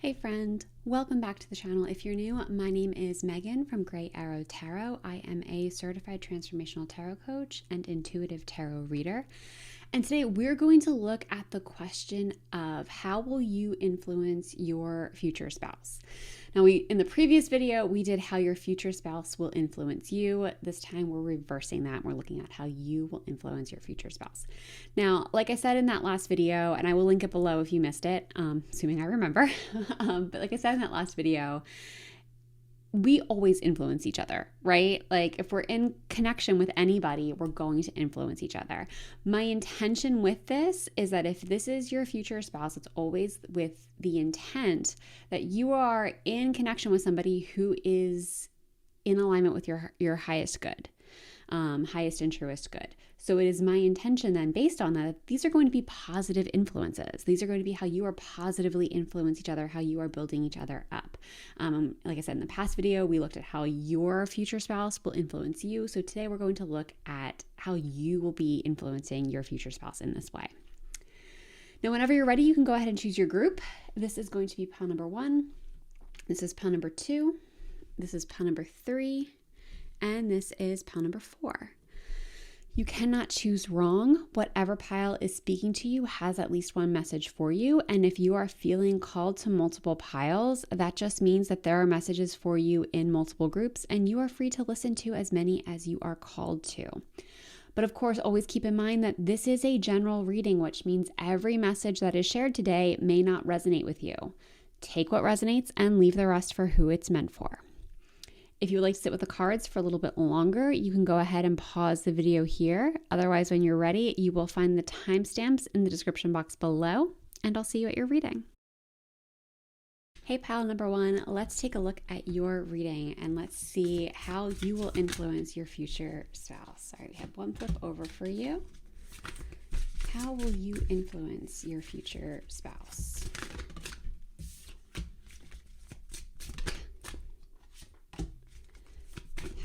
Hey friend, welcome back to the channel. If you're new, my name is Megan from Gray Arrow Tarot. I am a certified transformational tarot coach and intuitive tarot reader. And today we're going to look at the question of how will you influence your future spouse? Now, in the previous video, we did how your future spouse will influence you. This time we're reversing that. We're looking at how you will influence your future spouse. Now, like I said in that last video, and I will link it below if you missed it, assuming I remember, but like I said in that last video, we always influence each other, right? Like if we're in connection with anybody, we're going to influence each other. My intention with this is that if this is your future spouse, it's always with the intent that you are in connection with somebody who is in alignment with your highest good, highest and truest good. So it is my intention then, based on that, these are going to be positive influences. These are going to be how you are positively influence each other, how you are building each other up. Like I said in the past video, we looked at how your future spouse will influence you. So today we're going to look at how you will be influencing your future spouse in this way. Now, whenever you're ready, you can go ahead and choose your group. This is going to be pile number 1. This is pile number 2. This is pile number 3. And this is pile number 4. You cannot choose wrong. Whatever pile is speaking to you has at least one message for you. And if you are feeling called to multiple piles, that just means that there are messages for you in multiple groups, and you are free to listen to as many as you are called to. But of course, always keep in mind that this is a general reading, which means every message that is shared today may not resonate with you. Take what resonates and leave the rest for who it's meant for. If you would like to sit with the cards for a little bit longer, you can go ahead and pause the video here. Otherwise, when you're ready, you will find the timestamps in the description box below, and I'll see you at your reading. Hey, pile number 1, let's take a look at your reading and let's see how you will influence your future spouse. Sorry, we have one flip over for you. How will you influence your future spouse?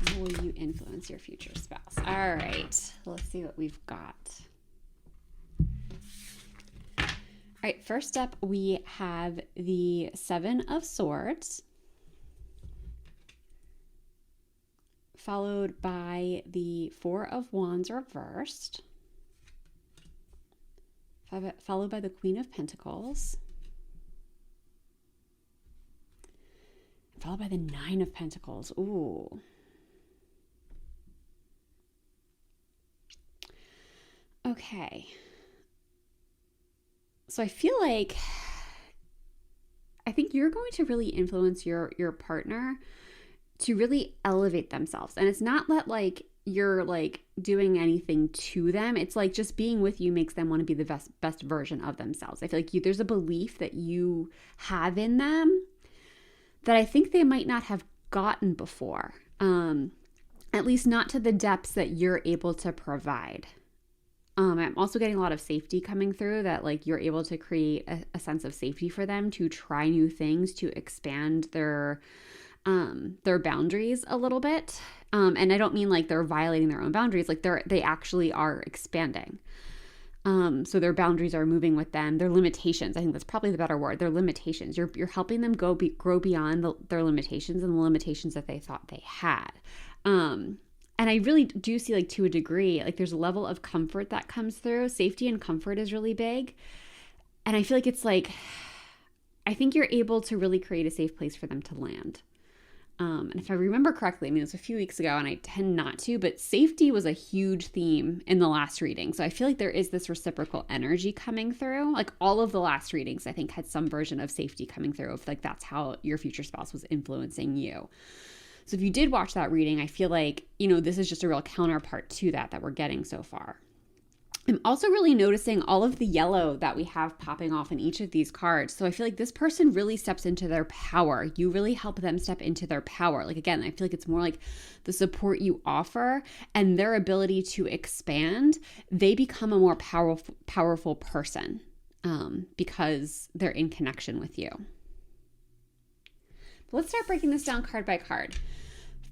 How will you influence your future spouse? All right, let's see what we've got. All right, first up, we have the 7 of Swords, followed by the 4 of Wands reversed, followed by the Queen of Pentacles, followed by the 9 of Pentacles. Ooh. Okay. So I think you're going to really influence your partner to really elevate themselves. And it's not that like you're like doing anything to them. It's like just being with you makes them want to be the best version of themselves. I feel like there's a belief that you have in them that I think they might not have gotten before. At least not to the depths that you're able to provide. I'm also getting a lot of safety coming through, that like you're able to create a sense of safety for them to try new things, to expand their boundaries a little bit. And I don't mean like they're violating their own boundaries, like they actually are expanding. So their boundaries are moving with them. Their limitations, I think that's probably the better word. Their limitations. You're helping them grow beyond their limitations and the limitations that they thought they had. And I really do see, like, to a degree, like there's a level of comfort that comes through. Safety and comfort is really big. And I feel like it's like, I think you're able to really create a safe place for them to land. And if I remember correctly, I mean, it was a few weeks ago and I tend not to, but safety was a huge theme in the last reading. So I feel like there is this reciprocal energy coming through. Like all of the last readings, I think, had some version of safety coming through. If like that's how your future spouse was influencing you. So if you did watch that reading, I feel like, this is just a real counterpart to that we're getting so far. I'm also really noticing all of the yellow that we have popping off in each of these cards. So I feel like this person really steps into their power. You really help them step into their power. Like, again, I feel like it's more like the support you offer and their ability to expand. They become a more powerful person because they're in connection with you. But let's start breaking this down card by card.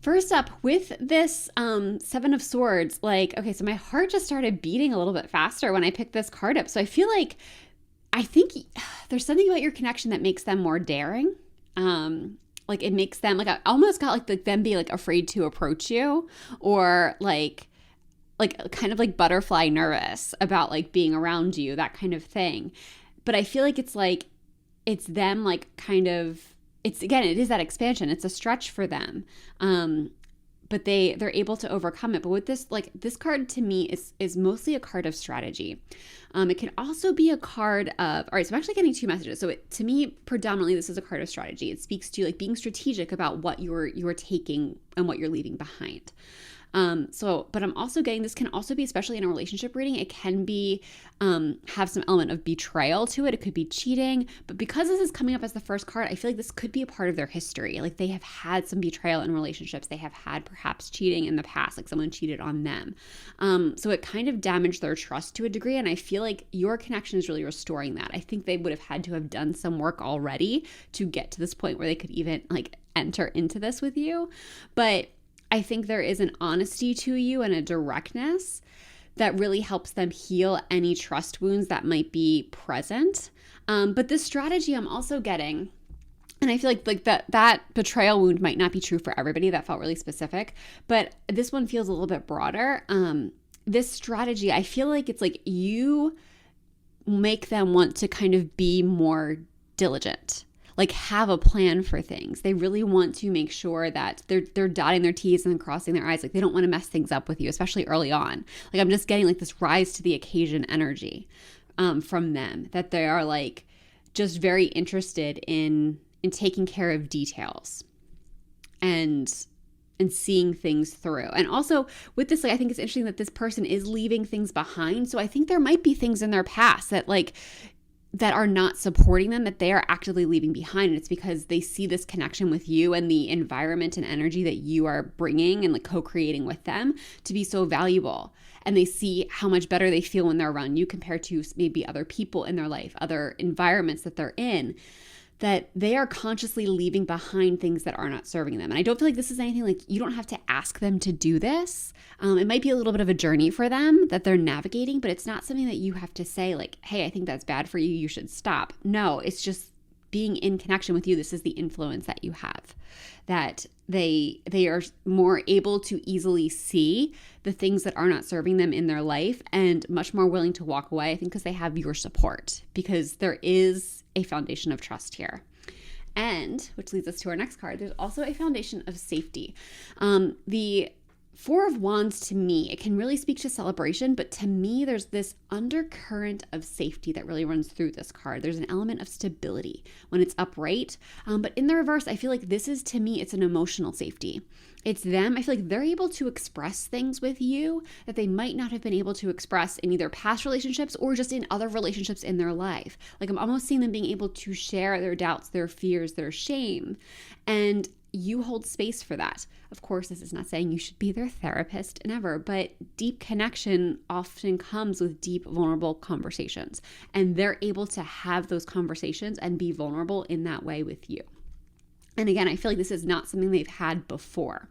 First up, with this 7 of Swords, like, okay, so my heart just started beating a little bit faster when I picked this card up. So I feel like I think there's something about your connection that makes them more daring. Like it makes them like I almost got like them be like afraid to approach you, or like kind of like butterfly nervous about like being around you, that kind of thing. But I feel like it's them like kind of, it's again, it is that expansion. It's a stretch for them. But they're able to overcome it. But with this card to me is mostly a card of strategy. It can also be a card of, all right, so I'm actually getting two messages. So to me, predominantly, this is a card of strategy. It speaks to like being strategic about what you're taking and what you're leaving behind. But I'm also getting, this can also be, especially in a relationship reading, it can be, have some element of betrayal to it. It could be cheating, but because this is coming up as the first card, I feel like this could be a part of their history. Like they have had some betrayal in relationships. They have had perhaps cheating in the past, like someone cheated on them. So it kind of damaged their trust to a degree. And I feel like your connection is really restoring that. I think they would have had to have done some work already to get to this point where they could even like enter into this with you. But I think there is an honesty to you and a directness that really helps them heal any trust wounds that might be present. But this strategy I'm also getting, and I feel like that betrayal wound might not be true for everybody. That felt really specific, but this one feels a little bit broader. This strategy, I feel like it's like you make them want to kind of be more diligent, like have a plan for things. They really want to make sure that they're dotting their T's and crossing their I's. Like they don't want to mess things up with you, especially early on. Like I'm just getting like this rise to the occasion energy from them, that they are like just very interested in taking care of details and seeing things through. And also with this, like, I think it's interesting that this person is leaving things behind. So I think there might be things in their past that are not supporting them, that they are actively leaving behind. And it's because they see this connection with you and the environment and energy that you are bringing and like co-creating with them to be so valuable. And they see how much better they feel when they're around you compared to maybe other people in their life, other environments that they're in, that they are consciously leaving behind things that are not serving them. And I don't feel like this is anything like you don't have to ask them to do this. It might be a little bit of a journey for them that they're navigating, but it's not something that you have to say like, hey, I think that's bad for you, you should stop. No, it's just being in connection with you. This is the influence that you have, that they are more able to easily see the things that are not serving them in their life and much more willing to walk away, I think, because they have your support, because there is a foundation of trust here. And which leads us to our next card. There's also a foundation of safety. The Four of Wands, to me, it can really speak to celebration, but to me, there's this undercurrent of safety that really runs through this card. There's an element of stability when it's upright, but in the reverse, I feel like this is, to me, it's an emotional safety. It's them. I feel like they're able to express things with you that they might not have been able to express in either past relationships or just in other relationships in their life. Like I'm almost seeing them being able to share their doubts, their fears, their shame, and you hold space for that. Of course, this is not saying you should be their therapist never, but deep connection often comes with deep, vulnerable conversations. And they're able to have those conversations and be vulnerable in that way with you. And again, I feel like this is not something they've had before.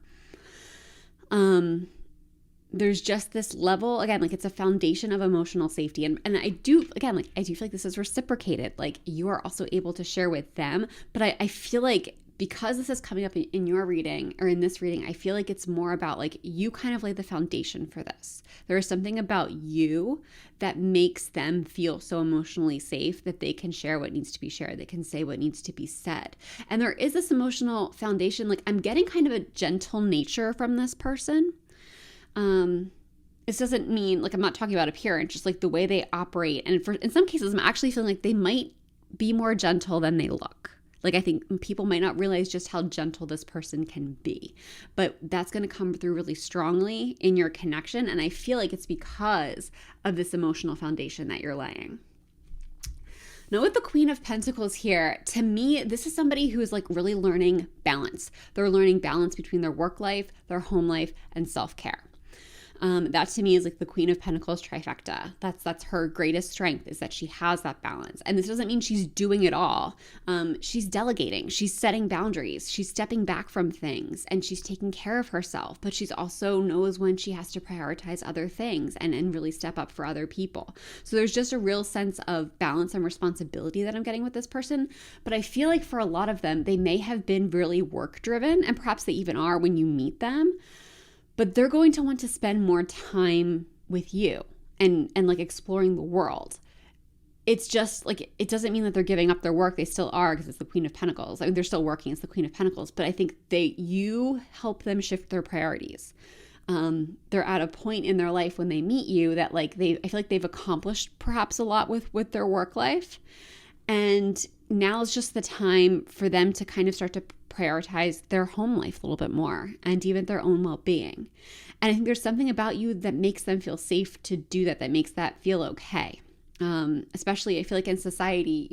There's just this level, again, like it's a foundation of emotional safety. And I do feel like this is reciprocated. Like you are also able to share with them. But I feel like because this is coming up in your reading or in this reading, I feel like it's more about like you kind of lay the foundation for this. There is something about you that makes them feel so emotionally safe that they can share what needs to be shared. They can say what needs to be said. And there is this emotional foundation. Like I'm getting kind of a gentle nature from this person. This doesn't mean like I'm not talking about appearance, just like the way they operate. And in some cases, I'm actually feeling like they might be more gentle than they look. Like I think people might not realize just how gentle this person can be, but that's going to come through really strongly in your connection. And I feel like it's because of this emotional foundation that you're laying. Now with the Queen of Pentacles here, to me, this is somebody who is like really learning balance. They're learning balance between their work life, their home life, and self-care. That to me is like the Queen of Pentacles trifecta. That's her greatest strength, is that she has that balance. And this doesn't mean she's doing it all. She's delegating, she's setting boundaries, she's stepping back from things, and she's taking care of herself, but she's also knows when she has to prioritize other things and really step up for other people. So there's just a real sense of balance and responsibility that I'm getting with this person. But I feel like for a lot of them, they may have been really work driven, and perhaps they even are when you meet them, but they're going to want to spend more time with you and like exploring the world. It's just like, it doesn't mean that they're giving up their work. They still are, because it's the Queen of Pentacles. I mean, they're still working. It's the Queen of Pentacles. But I think you help them shift their priorities. They're at a point in their life when they meet you that like I feel like they've accomplished perhaps a lot with their work life. And now is just the time for them to kind of start to prioritize their home life a little bit more, and even their own well-being. And I think there's something about you that makes them feel safe to do that, that makes that feel okay. Especially I feel like in society,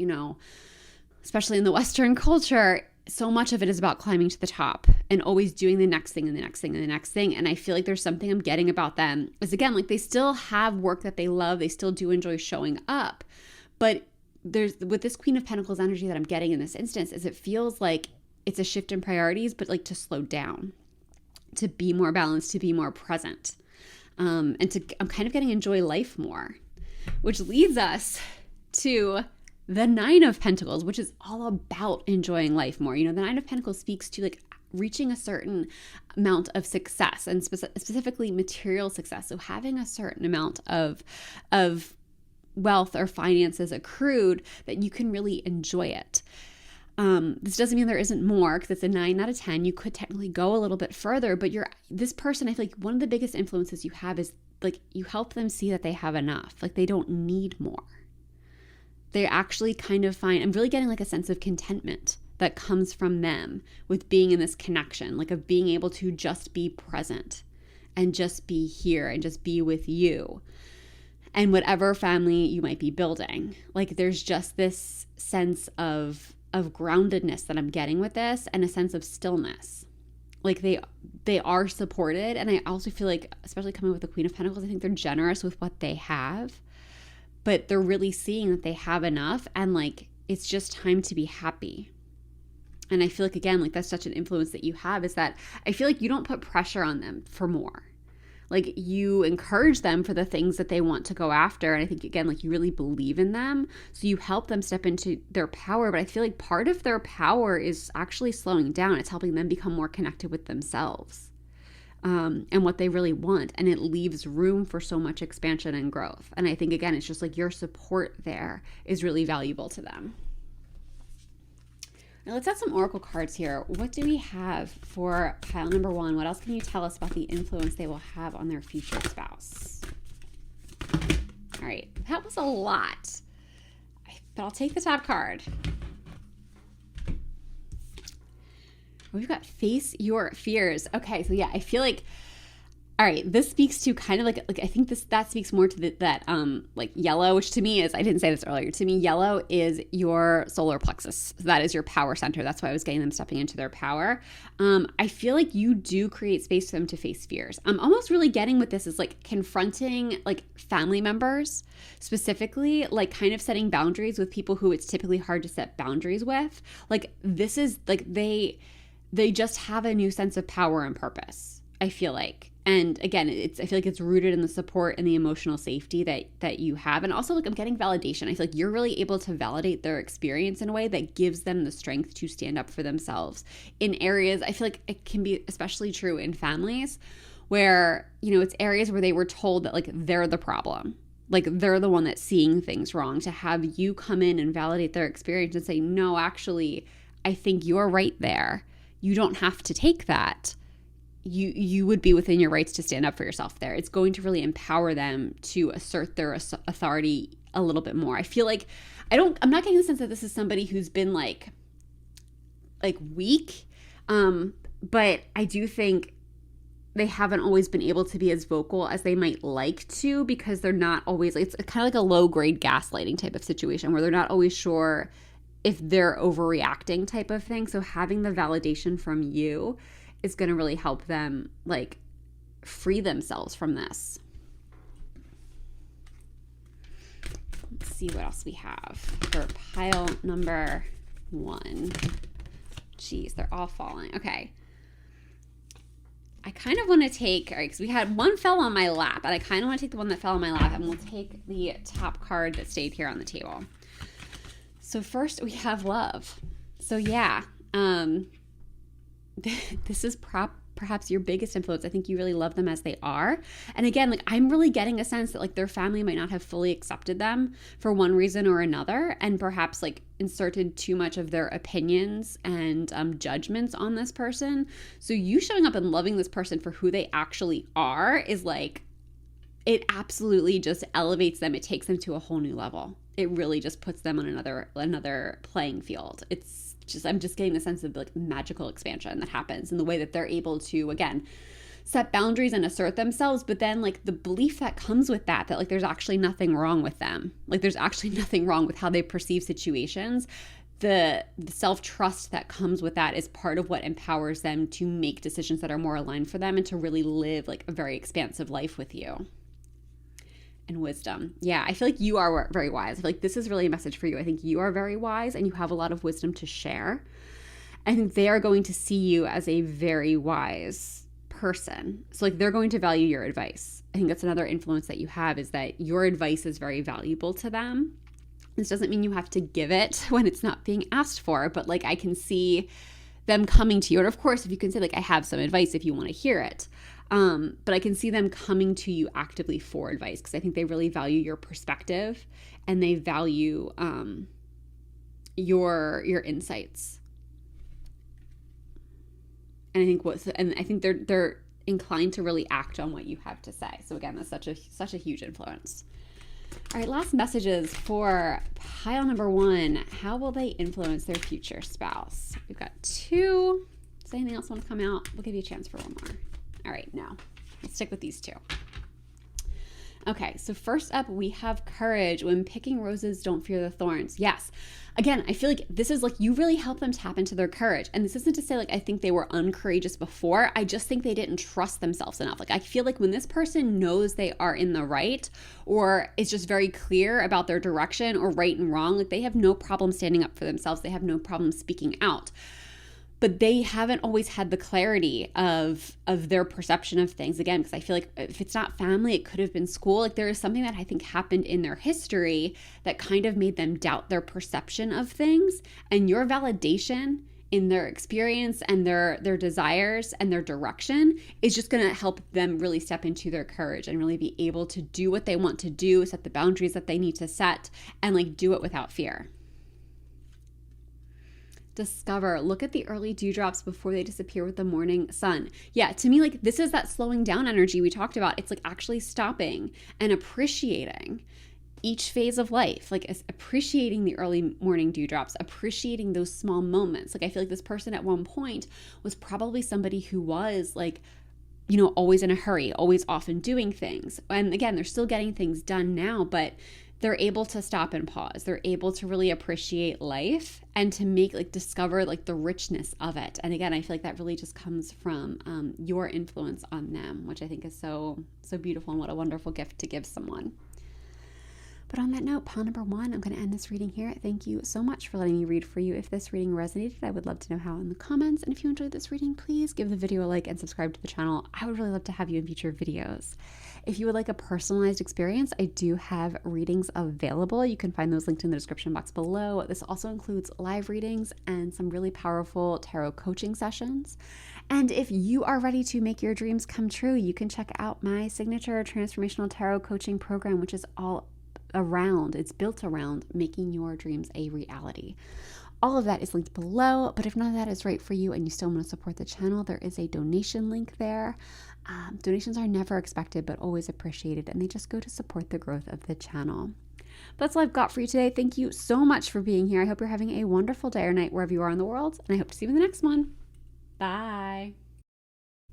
especially in the Western culture, so much of it is about climbing to the top and always doing the next thing and the next thing and the next thing. And I feel like there's something I'm getting about them is, again, like they still have work that they love. They still do enjoy showing up. But there's, with this Queen of Pentacles energy that I'm getting in this instance, is it feels like it's a shift in priorities, but like to slow down, to be more balanced, to be more present. I'm kind of getting enjoy life more, which leads us to the Nine of Pentacles, which is all about enjoying life more. The Nine of Pentacles speaks to like reaching a certain amount of success, and specifically material success. So having a certain amount of wealth or finances accrued that you can really enjoy it. This doesn't mean there isn't more, because it's a 9 out of 10. You could technically go a little bit further, but this person, I feel like one of the biggest influences you have is like you help them see that they have enough. Like they don't need more. They actually kind of I'm really getting like a sense of contentment that comes from them with being in this connection, like of being able to just be present and just be here and just be with you and whatever family you might be building. Like there's just this sense of groundedness that I'm getting with this, and a sense of stillness. Like they are supported. And I also feel like, especially coming with the Queen of Pentacles, I think they're generous with what they have, but they're really seeing that they have enough, and like it's just time to be happy. And I feel like, again, like that's such an influence that you have, is that I feel like you don't put pressure on them for more. Like you encourage them for the things that they want to go after. And I think, again, like you really believe in them. So you help them step into their power. But I feel like part of their power is actually slowing down. It's helping them become more connected with themselves and what they really want. And it leaves room for so much expansion and growth. And I think, again, it's just like your support there is really valuable to them. Now let's add some oracle cards here. What do we have for pile number 1? What else can you tell us about the influence they will have on their future spouse? All right, that was a lot, but I'll take the top card. We've got face your fears. Okay, so yeah, I feel like, all right, this speaks to kind of like I think that speaks more to that like yellow, which to me is, I didn't say this earlier, to me yellow is your solar plexus. That is your power center. That's why I was getting them stepping into their power. I feel like you do create space for them to face fears. I'm almost really getting with this is like confronting like family members, specifically like kind of setting boundaries with people who it's typically hard to set boundaries with. Like this is like they just have a new sense of power and purpose, I feel like. And again, I feel like it's rooted in the support and the emotional safety that you have. And also, like, I'm getting validation. I feel like you're really able to validate their experience in a way that gives them the strength to stand up for themselves in areas. I feel like it can be especially true in families where, it's areas where they were told that like they're the problem. Like they're the one that's seeing things wrong. To have you come in and validate their experience and say, no, actually, I think you're right there. You don't have to take that. You would be within your rights to stand up for yourself there. It's going to really empower them to assert their authority a little bit more. I feel like I'm not getting the sense that this is somebody who's been like weak, but I do think they haven't always been able to be as vocal as they might like to, because they're not always, it's kind of like a low grade gaslighting type of situation where they're not always sure if they're overreacting type of thing. So having the validation from you is going to really help them like free themselves from this. Let's see what else we have for pile number 1. Jeez, they're all falling. Okay. I kind of want to take, all right, because we had one fell on my lap, and I kind of want to take the one that fell on my lap, and we'll take the top card that stayed here on the table. So first we have love. So yeah, this is perhaps your biggest influence. I think you really love them as they are. And again, like I'm really getting a sense that like their family might not have fully accepted them for one reason or another, and perhaps like inserted too much of their opinions and judgments on this person. So you showing up and loving this person for who they actually are is like, it absolutely just elevates them. It takes them to a whole new level. It really just puts them on another playing field. It's just, I'm just getting the sense of like magical expansion that happens in the way that they're able to, again, set boundaries and assert themselves, but then like the belief that comes with that like there's actually nothing wrong with them. Like there's actually nothing wrong with how they perceive situations. The self-trust that comes with that is part of what empowers them to make decisions that are more aligned for them and to really live like a very expansive life with you. And wisdom. Yeah, I feel like you are very wise. I feel like this is really a message for you. I think you are very wise and you have a lot of wisdom to share. I think they are going to see you as a very wise person. So like they're going to value your advice. I think that's another influence that you have, is that your advice is very valuable to them. This doesn't mean you have to give it when it's not being asked for, but like I can see them coming to you. And of course, if you can say like, I have some advice if you want to hear it. But I can see them coming to you actively for advice, because I think they really value your perspective and they value your insights. And I think they're inclined to really act on what you have to say. So again, that's such a huge influence. All right, last messages for pile number 1. How will they influence their future spouse? We've got 2. Does anything else want to come out? We'll give you a chance for one more. All right, now let's stick with these 2. Okay, so first up, we have courage. When picking roses, don't fear the thorns. Yes. Again, I feel like this is like you really help them tap into their courage. And this isn't to say like I think they were uncourageous before. I just think they didn't trust themselves enough. Like I feel like when this person knows they are in the right, or is just very clear about their direction or right and wrong, like they have no problem standing up for themselves. They have no problem speaking out. But they haven't always had the clarity of their perception of things. Again, because I feel like if it's not family, it could have been school. Like there is something that I think happened in their history that kind of made them doubt their perception of things. And your validation in their experience and their desires and their direction is just going to help them really step into their courage and really be able to do what they want to do, set the boundaries that they need to set, and like do it without fear. Discover. Look at the early dewdrops before they disappear with the morning sun. Yeah, to me, like this is that slowing down energy we talked about. It's like actually stopping and appreciating each phase of life, like appreciating the early morning dewdrops, appreciating those small moments. Like I feel like this person at one point was probably somebody who was like, you know, always in a hurry, always often doing things. And again, they're still getting things done now, but they're able to stop and pause. They're able to really appreciate life and to discover like the richness of it. And again, I feel like that really just comes from your influence on them, which I think is so beautiful, and what a wonderful gift to give someone. But on that note, pile number 1, I'm going to end this reading here. Thank you so much for letting me read for you. If this reading resonated, I would love to know how in the comments. And if you enjoyed this reading, please give the video a like and subscribe to the channel. I would really love to have you in future videos. If you would like a personalized experience, I do have readings available. You can find those linked in the description box below. This also includes live readings and some really powerful tarot coaching sessions. And if you are ready to make your dreams come true, you can check out my signature transformational tarot coaching program, which is it's built around making your dreams a reality. All of that is linked below, but if none of that is right for you and you still want to support the channel, there is a donation link there. Donations are never expected, but always appreciated, and they just go to support the growth of the channel. That's all I've got for you today. Thank you so much for being here. I hope you're having a wonderful day or night wherever you are in the world, and I hope to see you in the next one. Bye.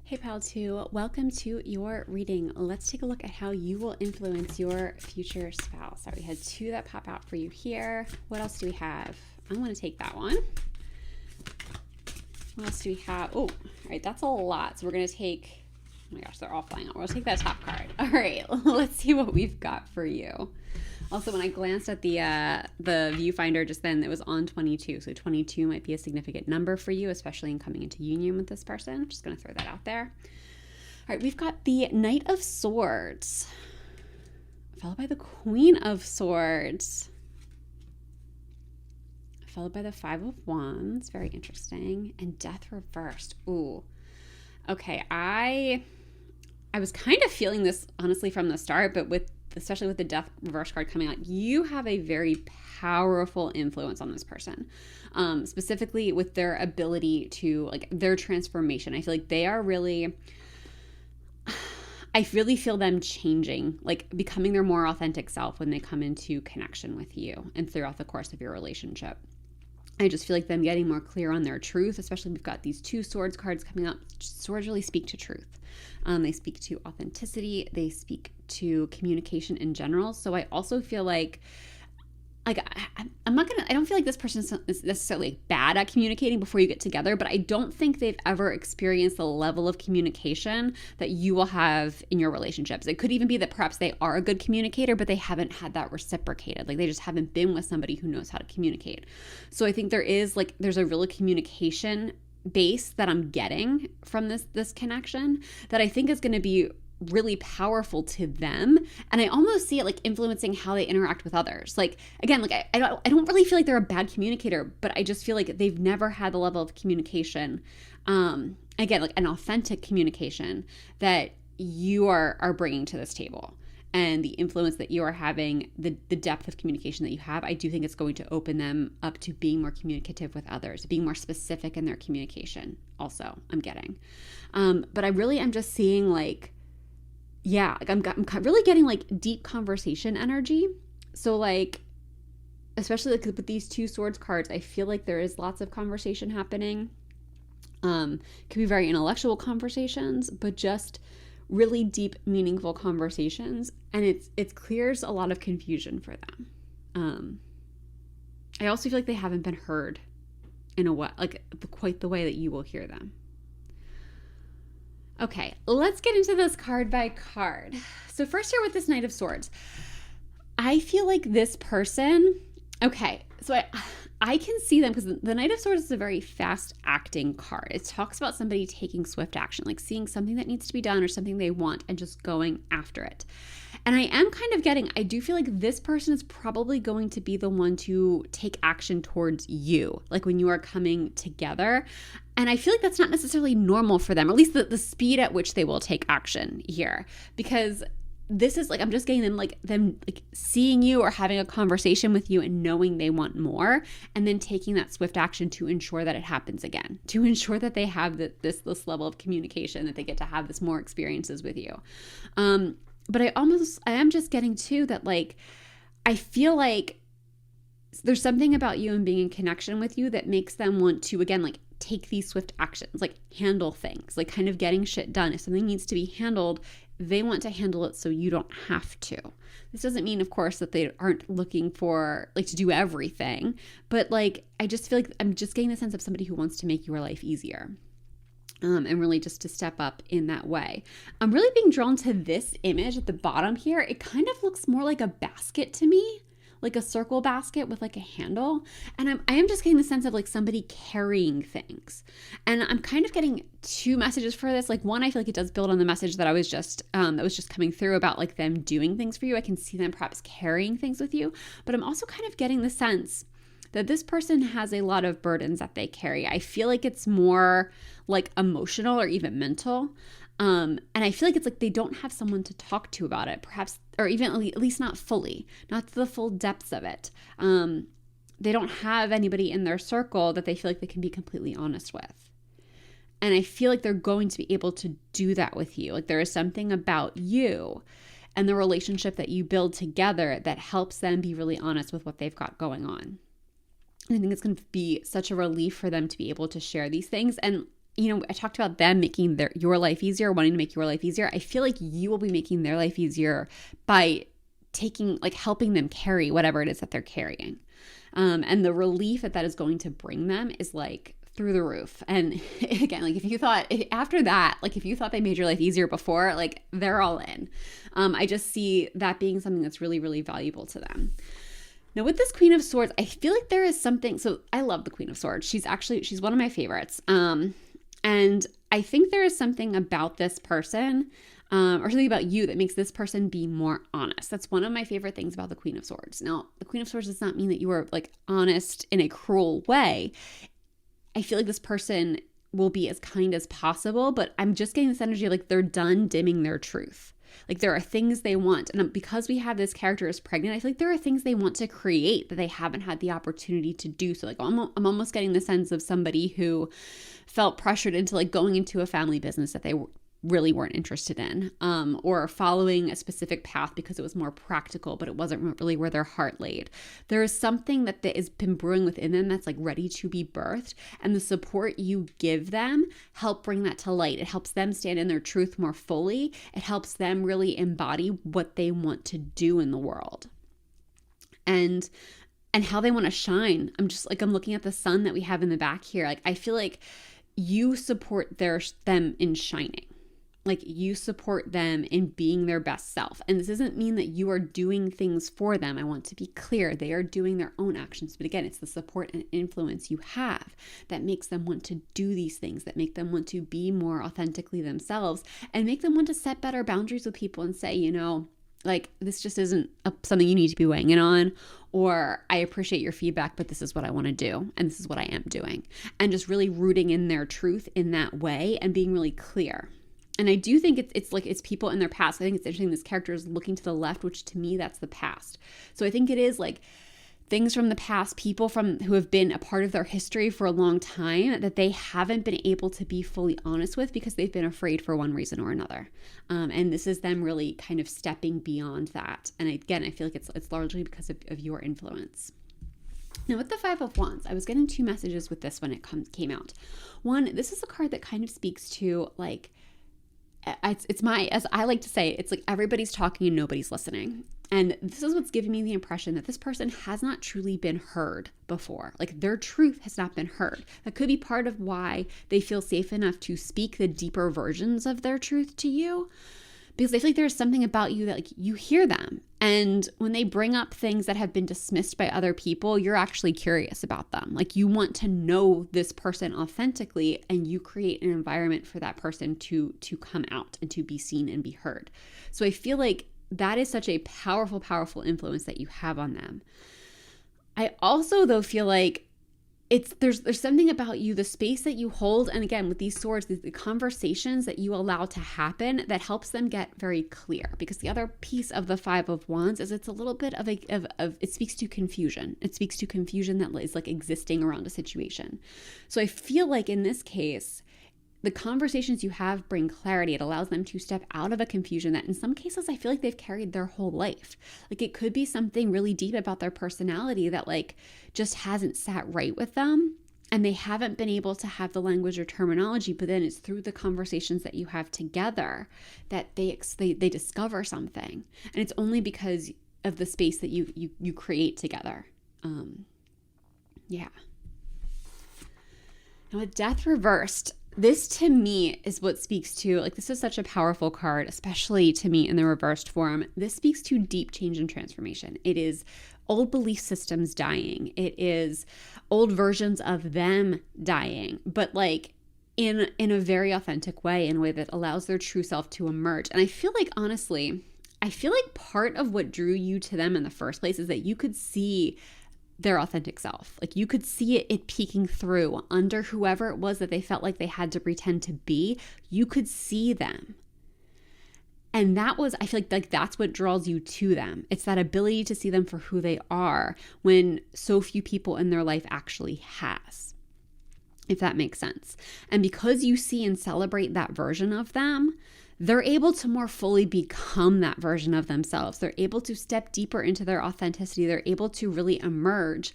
Hey pal 2, welcome to your reading. Let's take a look at how you will influence your future spouse. So we had 2 that pop out for you here. What else do we have? I'm going to take that one. What else do we have? Oh, all right, that's a lot. So we're going to take Oh my gosh, they're all flying out. We'll take that top card. All right, let's see what we've got for you. Also, when I glanced at the viewfinder just then, it was on 22. So 22 might be a significant number for you, especially in coming into union with this person. I'm just going to throw that out there. All right, we've got the Knight of Swords, followed by the Queen of Swords, followed by the Five of Wands. Very interesting. And Death reversed. Ooh. Okay, I was kind of feeling this, honestly, from the start, but especially with the Death reverse card coming out, you have a very powerful influence on this person, specifically with their ability to, like, their transformation. I feel like they are really, I really feel them changing, like becoming their more authentic self when they come into connection with you and throughout the course of your relationship. I just feel like them getting more clear on their truth, especially we've got these 2 swords cards coming up. Swords really speak to truth. They speak to authenticity. They speak to communication in general. So I also feel like I don't feel like this person is necessarily bad at communicating before you get together, but I don't think they've ever experienced the level of communication that you will have in your relationships. It could even be that perhaps they are a good communicator, but they haven't had that reciprocated. Like, they just haven't been with somebody who knows how to communicate. So I think there's a real communication base that I'm getting from this connection that I think is going to be really powerful to them, and I almost see it like influencing how they interact with others. Like, again, like I don't really feel like they're a bad communicator, but I just feel like they've never had the level of communication, again, like an authentic communication that you are bringing to this table, and the influence that you are having, the depth of communication that you have. I do think it's going to open them up to being more communicative with others, being more specific in their communication. Also, I'm getting, but I really am just seeing like, yeah, like I'm really getting like deep conversation energy. So like, especially like with these 2 swords cards, I feel like there is lots of conversation happening. Could be very intellectual conversations, but just really deep, meaningful conversations. And it clears a lot of confusion for them. I also feel like they haven't been heard in a way, like quite the way that you will hear them. Okay, let's get into this card by card. So first here with this Knight of Swords, I feel like this person, okay, so I can see them because the Knight of Swords is a very fast acting card. It talks about somebody taking swift action, like seeing something that needs to be done or something they want and just going after it. And I am kind of getting, I do feel like this person is probably going to be the one to take action towards you, like when you are coming together. And I feel like that's not necessarily normal for them, or at least the speed at which they will take action here, because this is like, I'm just getting them like seeing you or having a conversation with you and knowing they want more, and then taking that swift action to ensure that it happens again, to ensure that they have this level of communication, that they get to have this more experiences with you. But I am just getting too that like, I feel like there's something about you and being in connection with you that makes them want to, again, like take these swift actions, like handle things, like kind of getting shit done. If something needs to be handled, they want to handle it so you don't have to. This doesn't mean, of course, that they aren't looking for like to do everything, but like, I just feel like I'm just getting the sense of somebody who wants to make your life easier. And really just to step up in that way. I'm really being drawn to this image at the bottom here. It kind of looks more like a basket to me, like a circle basket with like a handle. And I am just getting the sense of like somebody carrying things. And I'm kind of getting 2 messages for this. Like, one, I feel like it does build on the message that I was just, that was just coming through about like them doing things for you. I can see them perhaps carrying things with you, but I'm also kind of getting the sense that this person has a lot of burdens that they carry. I feel like it's more like emotional or even mental. And I feel like it's like they don't have someone to talk to about it, perhaps, or even at least not fully, not to the full depths of it. They don't have anybody in their circle that they feel like they can be completely honest with. And I feel like they're going to be able to do that with you. Like, there is something about you and the relationship that you build together that helps them be really honest with what they've got going on. And I think it's going to be such a relief for them to be able to share these things. And, you know, I talked about them making your life easier, wanting to make your life easier. I feel like you will be making their life easier by helping them carry whatever it is that they're carrying. And the relief that is going to bring them is like through the roof. And again, like if you thought after that, like if you thought they made your life easier before, like they're all in. I just see that being something that's really, really valuable to them. Now with this Queen of Swords, I feel like there is something, so I love the Queen of Swords. She's one of my favorites. And I think there is something about this person, or something about you that makes this person be more honest. That's one of my favorite things about the Queen of Swords. Now, the Queen of Swords does not mean that you are like honest in a cruel way. I feel like this person will be as kind as possible, but I'm just getting this energy of like they're done dimming their truth. Like there are things they want. And because we have this character as pregnant, I feel like there are things they want to create that they haven't had the opportunity to do. So like I'm almost getting the sense of somebody who felt pressured into like going into a family business that they really weren't interested in, or following a specific path because it was more practical, but it wasn't really where their heart laid. There is something that has been brewing within them that's like ready to be birthed, and the support you give them help bring that to light. It helps them stand in their truth more fully. It helps them really embody what they want to do in the world. And how they want to shine. I'm looking at the sun that we have in the back here. Like I feel like you support them in shining. Like you support them in being their best self. And this doesn't mean that you are doing things for them. I want to be clear. They are doing their own actions. But again, it's the support and influence you have that makes them want to do these things, that make them want to be more authentically themselves and make them want to set better boundaries with people and say, you know, like this just isn't something you need to be weighing in on, or I appreciate your feedback, but this is what I want to do. And this is what I am doing. And just really rooting in their truth in that way and being really clear. And I do think it's people in their past. I think it's interesting this character is looking to the left, which to me, that's the past. So I think it is like things from the past, people who have been a part of their history for a long time that they haven't been able to be fully honest with because they've been afraid for one reason or another. And this is them really kind of stepping beyond that. And again, I feel like it's largely because of your influence. Now with the Five of Wands, I was getting two messages with this when it came out. One, this is a card that kind of speaks to like, as I like to say, it's like everybody's talking and nobody's listening. And this is what's giving me the impression that this person has not truly been heard before. Like their truth has not been heard. That could be part of why they feel safe enough to speak the deeper versions of their truth to you. Because I feel like there's something about you that like you hear them. And when they bring up things that have been dismissed by other people, you're actually curious about them. Like you want to know this person authentically, and you create an environment for that person to come out and to be seen and be heard. So I feel like that is such a powerful, powerful influence that you have on them. I also, though, feel like there's something about you, the space that you hold, and again, with these swords, the conversations that you allow to happen that helps them get very clear. Because the other piece of the Five of Wands is it's a little bit of it speaks to confusion. It speaks to confusion that is like existing around a situation. So I feel like in this case, the conversations you have bring clarity. It allows them to step out of a confusion that in some cases I feel like they've carried their whole life. Like it could be something really deep about their personality that like just hasn't sat right with them, and they haven't been able to have the language or terminology, but then it's through the conversations that you have together that they discover something. And it's only because of the space that you create together. Yeah. Now with Death reversed, this to me is what speaks to, like, this is such a powerful card, especially to me in the reversed form. This speaks to deep change and transformation. It is old belief systems dying. It is old versions of them dying, but like in a very authentic way, in a way that allows their true self to emerge. And I feel like, honestly, part of what drew you to them in the first place is that you could see their authentic self. Like you could see it peeking through under whoever it was that they felt like they had to pretend to be. You could see them. And I feel like that's what draws you to them. It's that ability to see them for who they are when so few people in their life actually has, if that makes sense. And because you see and celebrate that version of them, they're able to more fully become that version of themselves. They're able to step deeper into their authenticity. They're able to really emerge.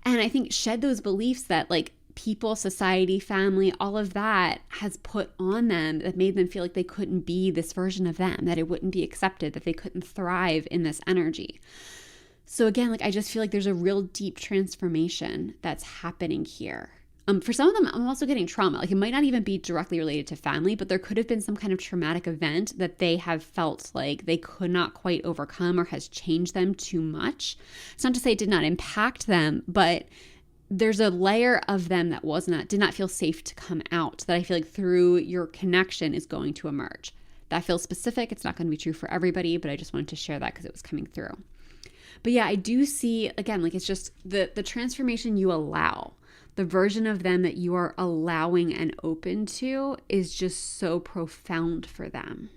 And I think shed those beliefs that like people, society, family, all of that has put on them that made them feel like they couldn't be this version of them, that it wouldn't be accepted, that they couldn't thrive in this energy. So again, like I just feel like there's a real deep transformation that's happening here. For some of them, I'm also getting trauma. Like it might not even be directly related to family, but there could have been some kind of traumatic event that they have felt like they could not quite overcome or has changed them too much. It's not to say it did not impact them, but there's a layer of them that did not feel safe to come out that I feel like through your connection is going to emerge. That feels specific. It's not going to be true for everybody, but I just wanted to share that because it was coming through. But yeah, I do see, again, like it's just the transformation you allow, the version of them that you are allowing and open to is just so profound for them.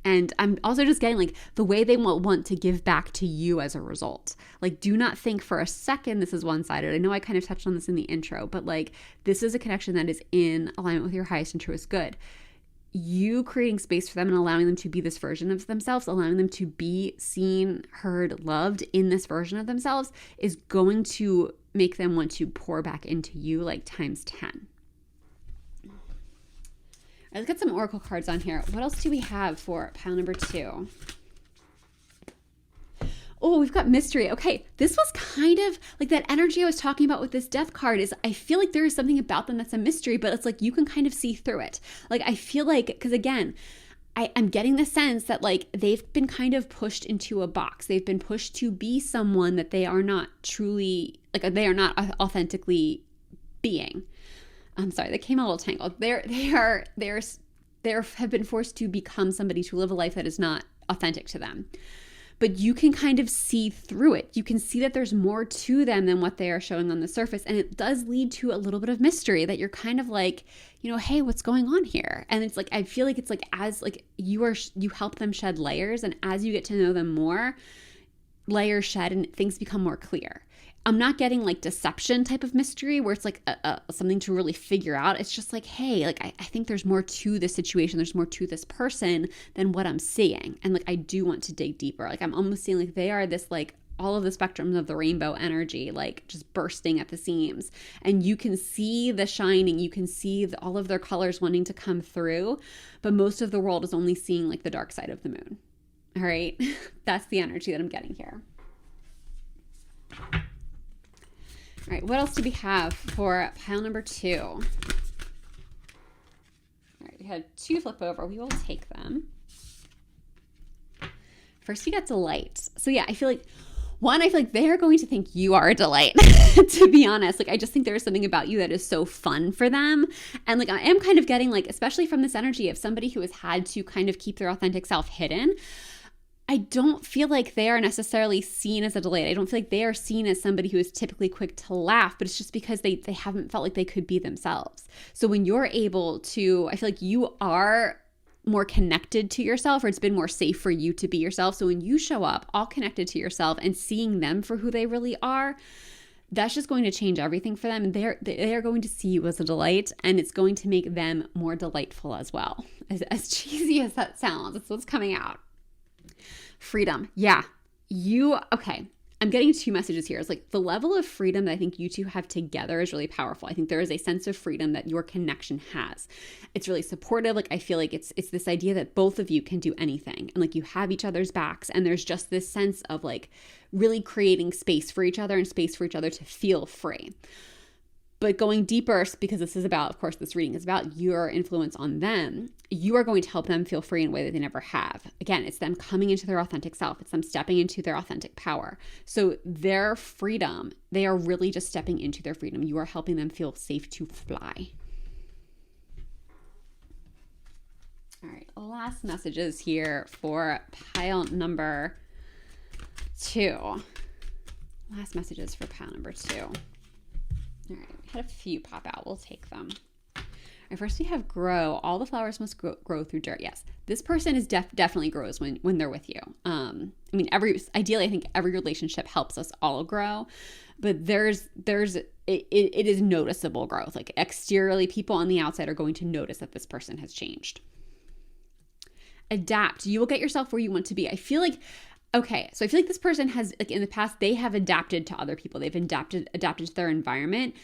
And I'm also just getting like the way they want to give back to you as a result. Like, do not think for a second this is one-sided. I know I kind of touched on this in the intro, but like this is a connection that is in alignment with your highest and truest good. You creating space for them and allowing them to be this version of themselves, allowing them to be seen, heard, loved in this version of themselves is going to make them want to pour back into you like times 10. Let's get some oracle cards on here. What else do we have for pile number 2? Oh, we've got mystery. Okay, this was kind of like that energy I was talking about with this death card is I feel like there is something about them that's a mystery, but it's like you can kind of see through it. Like I feel like, because again, I'm getting the sense that like they've been kind of pushed into a box. They've been pushed to be someone that they are not truly, like they are not authentically being. I'm sorry, that came a little tangled. They have been forced to become somebody, to live a life that is not authentic to them. But you can kind of see through it. You can see that there's more to them than what they are showing on the surface. And it does lead to a little bit of mystery that you're kind of like, hey, what's going on here? And it's like, I feel like it's like as like you help them shed layers. And as you get to know them more, layers shed and things become more clear. I'm not getting like deception type of mystery where it's like something to really figure out. It's just like, hey, like I think there's more to this situation. There's more to this person than what I'm seeing. And like, I do want to dig deeper. Like I'm almost seeing like they are this like all of the spectrums of the rainbow energy, like just bursting at the seams. And you can see the shining. You can see all of their colors wanting to come through. But most of the world is only seeing like the dark side of the moon. All right. That's the energy that I'm getting here. All right, what else do we have for pile number 2? All right, we had 2 flip over. We will take them. First, we got delight. So yeah, I feel like they are going to think you are a delight, to be honest. Like, I just think there is something about you that is so fun for them. And like, I am kind of getting like, especially from this energy of somebody who has had to kind of keep their authentic self hidden, I don't feel like they are necessarily seen as a delight. I don't feel like they are seen as somebody who is typically quick to laugh, but it's just because they haven't felt like they could be themselves. So when you're able to, I feel like you are more connected to yourself, or it's been more safe for you to be yourself. So when you show up all connected to yourself and seeing them for who they really are, that's just going to change everything for them. They are going to see you as a delight, and it's going to make them more delightful as well. As cheesy as that sounds, that's what's coming out. Freedom. Yeah. Okay. I'm getting 2 messages here. It's like the level of freedom that I think you two have together is really powerful. I think there is a sense of freedom that your connection has. It's really supportive. Like I feel like it's this idea that both of you can do anything and like you have each other's backs, and there's just this sense of like really creating space for each other and space for each other to feel free. But going deeper, because this is about, of course, this reading is about your influence on them, you are going to help them feel free in a way that they never have. Again, it's them coming into their authentic self. It's them stepping into their authentic power. So their freedom, they are really just stepping into their freedom. You are helping them feel safe to fly. All right, last messages here for pile number 2. Last messages for pile number 2. All right, we had a few pop out. We'll take them. All right, first we have grow. All the flowers must grow through dirt. Yes, this person is definitely grows when they're with you. I mean, ideally, I think every relationship helps us all grow, but it is noticeable growth. Like exteriorly, people on the outside are going to notice that this person has changed. Adapt. You will get yourself where you want to be. I feel like this person has, like in the past, they have adapted to other people. They've adapted to their environment.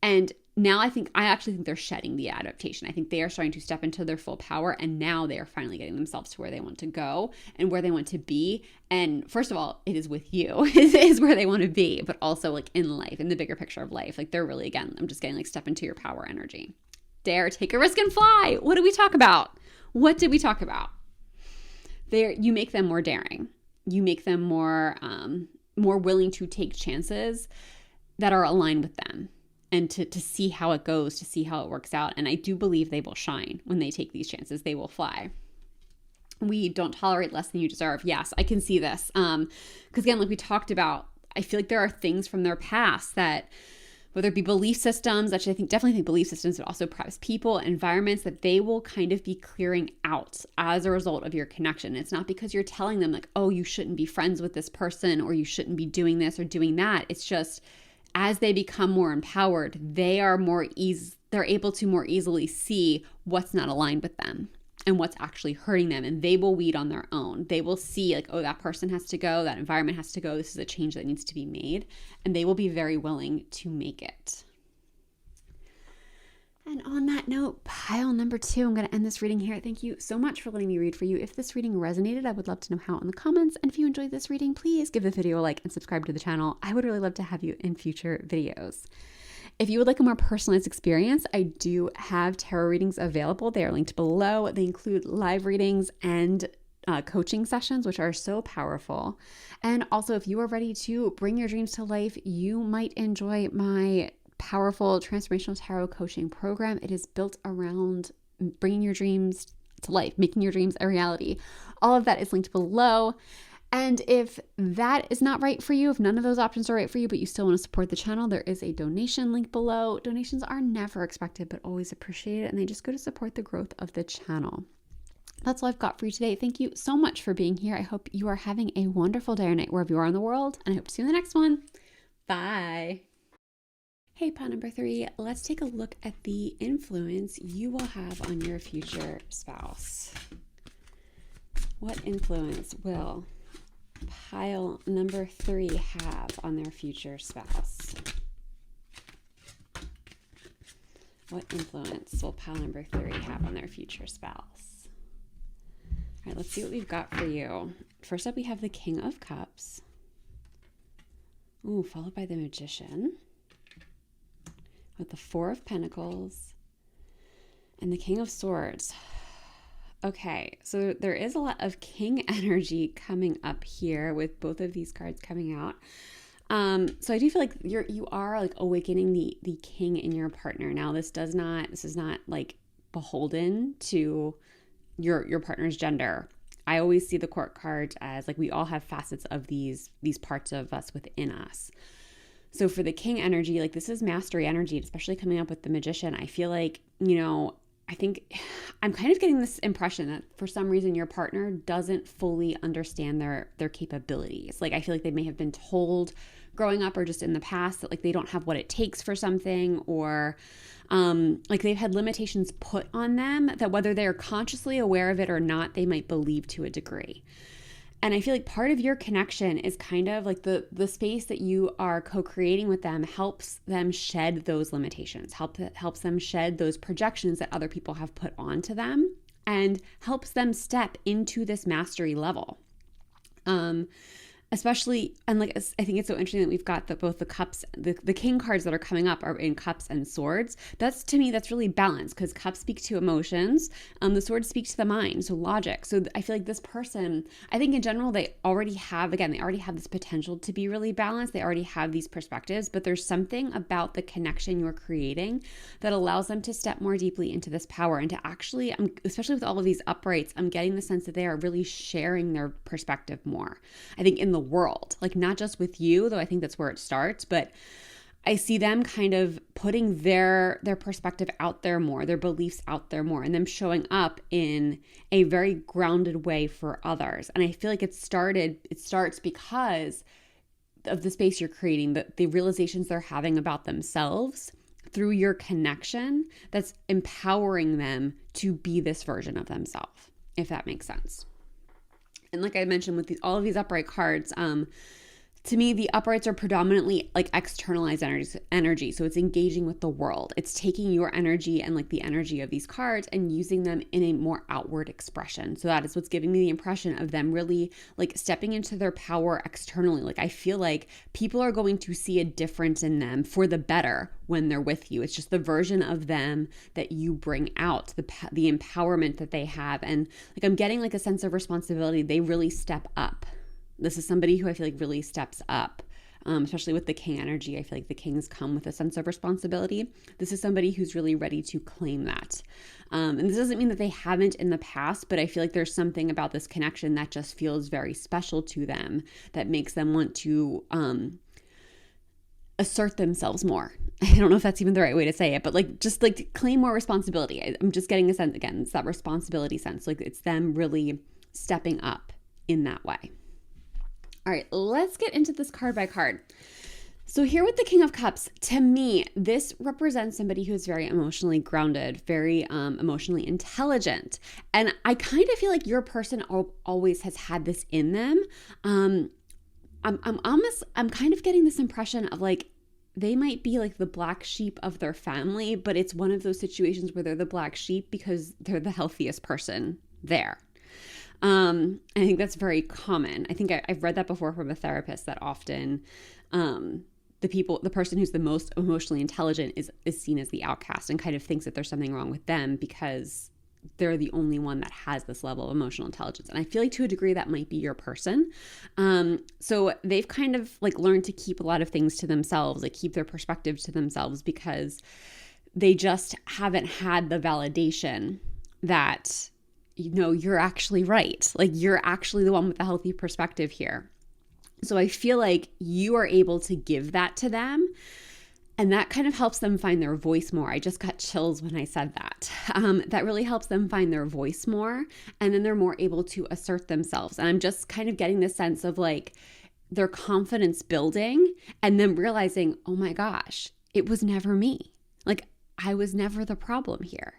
And now I actually think they're shedding the adaptation. I think they are starting to step into their full power, and now they are finally getting themselves to where they want to go and where they want to be. And first of all, it is with you is where they want to be, but also like in life, in the bigger picture of life. Like they're really, again, I'm just getting like step into your power energy. Dare, take a risk and fly. What did we talk about? What did we talk about? You make them more daring. You make them more willing to take chances that are aligned with them, and to see how it goes, to see how it works out. And I do believe they will shine when they take these chances. They will fly. We don't tolerate less than you deserve. Yes, I can see this. Because again, like we talked about, I feel like there are things from their past that, whether it be belief systems, actually I definitely think belief systems, but also perhaps people, environments, that they will kind of be clearing out as a result of your connection. It's not because you're telling them like, oh, you shouldn't be friends with this person, or you shouldn't be doing this or doing that. It's just, as they become more empowered, they're able to more easily see what's not aligned with them and what's actually hurting them. And they will weed on their own. They will see like, oh, that person has to go. That environment has to go. This is a change that needs to be made. And they will be very willing to make it. And on that note, pile number 2, I'm going to end this reading here. Thank you so much for letting me read for you. If this reading resonated, I would love to know how in the comments. And if you enjoyed this reading, please give the video a like and subscribe to the channel. I would really love to have you in future videos. If you would like a more personalized experience, I do have tarot readings available. They are linked below. They include live readings and coaching sessions, which are so powerful. And also, if you are ready to bring your dreams to life, you might enjoy my powerful transformational tarot coaching program. It is built around bringing your dreams to life, making your dreams a reality. All of that is linked below. And if that is not right for you, if none of those options are right for you, but you still want to support the channel, there is a donation link below. Donations are never expected, but always appreciated, and they just go to support the growth of the channel. That's all I've got for you today. Thank you so much for being here. I hope you are having a wonderful day or night wherever you are in the world, and I hope to see you in the next one. Bye. Hey, pile number 3, let's take a look at the influence you will have on your future spouse. What influence will pile number 3 have on their future spouse? What influence will pile number 3 have on their future spouse? All right, let's see what we've got for you. First up, we have the King of Cups. Ooh, followed by the Magician, with the Four of Pentacles and the King of Swords. Okay, so there is a lot of King energy coming up here with both of these cards coming out. So I do feel like you are like awakening the King in your partner. Now this is not like beholden to your partner's gender. I always see the Court card as like we all have facets of these parts of us within us. So for the King energy, like this is mastery energy, especially coming up with the Magician. I feel like, I think I'm kind of getting this impression that for some reason your partner doesn't fully understand their capabilities. Like I feel like they may have been told growing up or just in the past that like they don't have what it takes for something, or like they've had limitations put on them that whether they're consciously aware of it or not, they might believe to a degree. And I feel like part of your connection is kind of like the space that you are co-creating with them helps them shed those limitations, helps them shed those projections that other people have put onto them, and helps them step into this mastery level. Especially, and like I think it's so interesting that we've got both the cups, the King cards that are coming up are in cups and swords. To me, that's really balanced because cups speak to emotions. The swords speak to the mind, so logic. So I feel like this person, I think in general, they already have this potential to be really balanced. They already have these perspectives, but there's something about the connection you're creating that allows them to step more deeply into this power and to actually, especially with all of these uprights, I'm getting the sense that they are really sharing their perspective more. I think in the world, like not just with you, though I think that's where it starts, but I see them kind of putting their perspective out there more, their beliefs out there more, and them showing up in a very grounded way for others. And I feel like it starts because of the space you're creating, the realizations they're having about themselves through your connection that's empowering them to be this version of themselves, if that makes sense. And like I mentioned with all of these upright cards, To me, the uprights are predominantly like externalized energy. So it's engaging with the world. It's taking your energy and like the energy of these cards and using them in a more outward expression. So that is what's giving me the impression of them really like stepping into their power externally. Like I feel like people are going to see a difference in them for the better when they're with you. It's just the version of them that you bring out, the empowerment that they have. And like I'm getting like a sense of responsibility. They really step up. This is somebody who I feel like really steps up, especially with the king energy. I feel like the kings come with a sense of responsibility. This is somebody who's really ready to claim that. And this doesn't mean that they haven't in the past, but I feel like there's something about this connection that just feels very special to them that makes them want to assert themselves more. I don't know if that's even the right way to say it, but like just like claim more responsibility. I'm just getting a sense, again, it's that responsibility sense. Like it's them really stepping up in that way. All right, let's get into this card by card. So here with the King of Cups, to me, this represents somebody who's very emotionally grounded, very emotionally intelligent. And I kind of feel like your person always has had this in them. I'm kind of getting this impression of like, they might be like the black sheep of their family, but it's one of those situations where they're the black sheep because they're the healthiest person there. I think that's very common. I think I've read that before from a therapist that often the person who's the most emotionally intelligent is seen as the outcast and kind of thinks that there's something wrong with them because they're the only one that has this level of emotional intelligence. And I feel like to a degree that might be your person. So they've kind of like learned to keep a lot of things to themselves, like keep their perspective to themselves because they just haven't had the validation that, you know, you're actually right. Like you're actually the one with the healthy perspective here. So I feel like you are able to give that to them. And that kind of helps them find their voice more. I just got chills when I said that. That really helps them find their voice more. And then they're more able to assert themselves. And I'm just kind of getting this sense of like their confidence building and them realizing, oh my gosh, it was never me. Like I was never the problem here.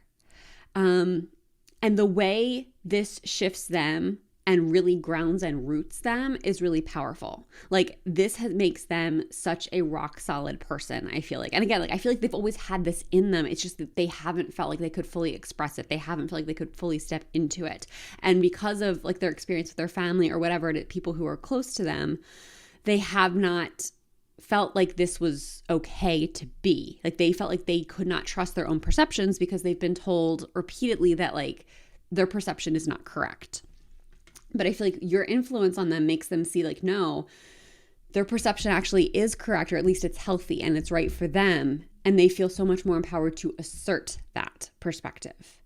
And the way this shifts them and really grounds and roots them is really powerful. Like this makes them such a rock solid person, I feel like. And again, like I feel like they've always had this in them. It's just that they haven't felt like they could fully express it. They haven't felt like they could fully step into it. And because of like their experience with their family or whatever, people who are close to them, they have not felt like this was okay to be. Like they felt like they could not trust their own perceptions because they've been told repeatedly that like their perception is not correct. But I feel like your influence on them makes them see like, no, their perception actually is correct, or at least it's healthy and it's right for them. And they feel so much more empowered to assert that perspective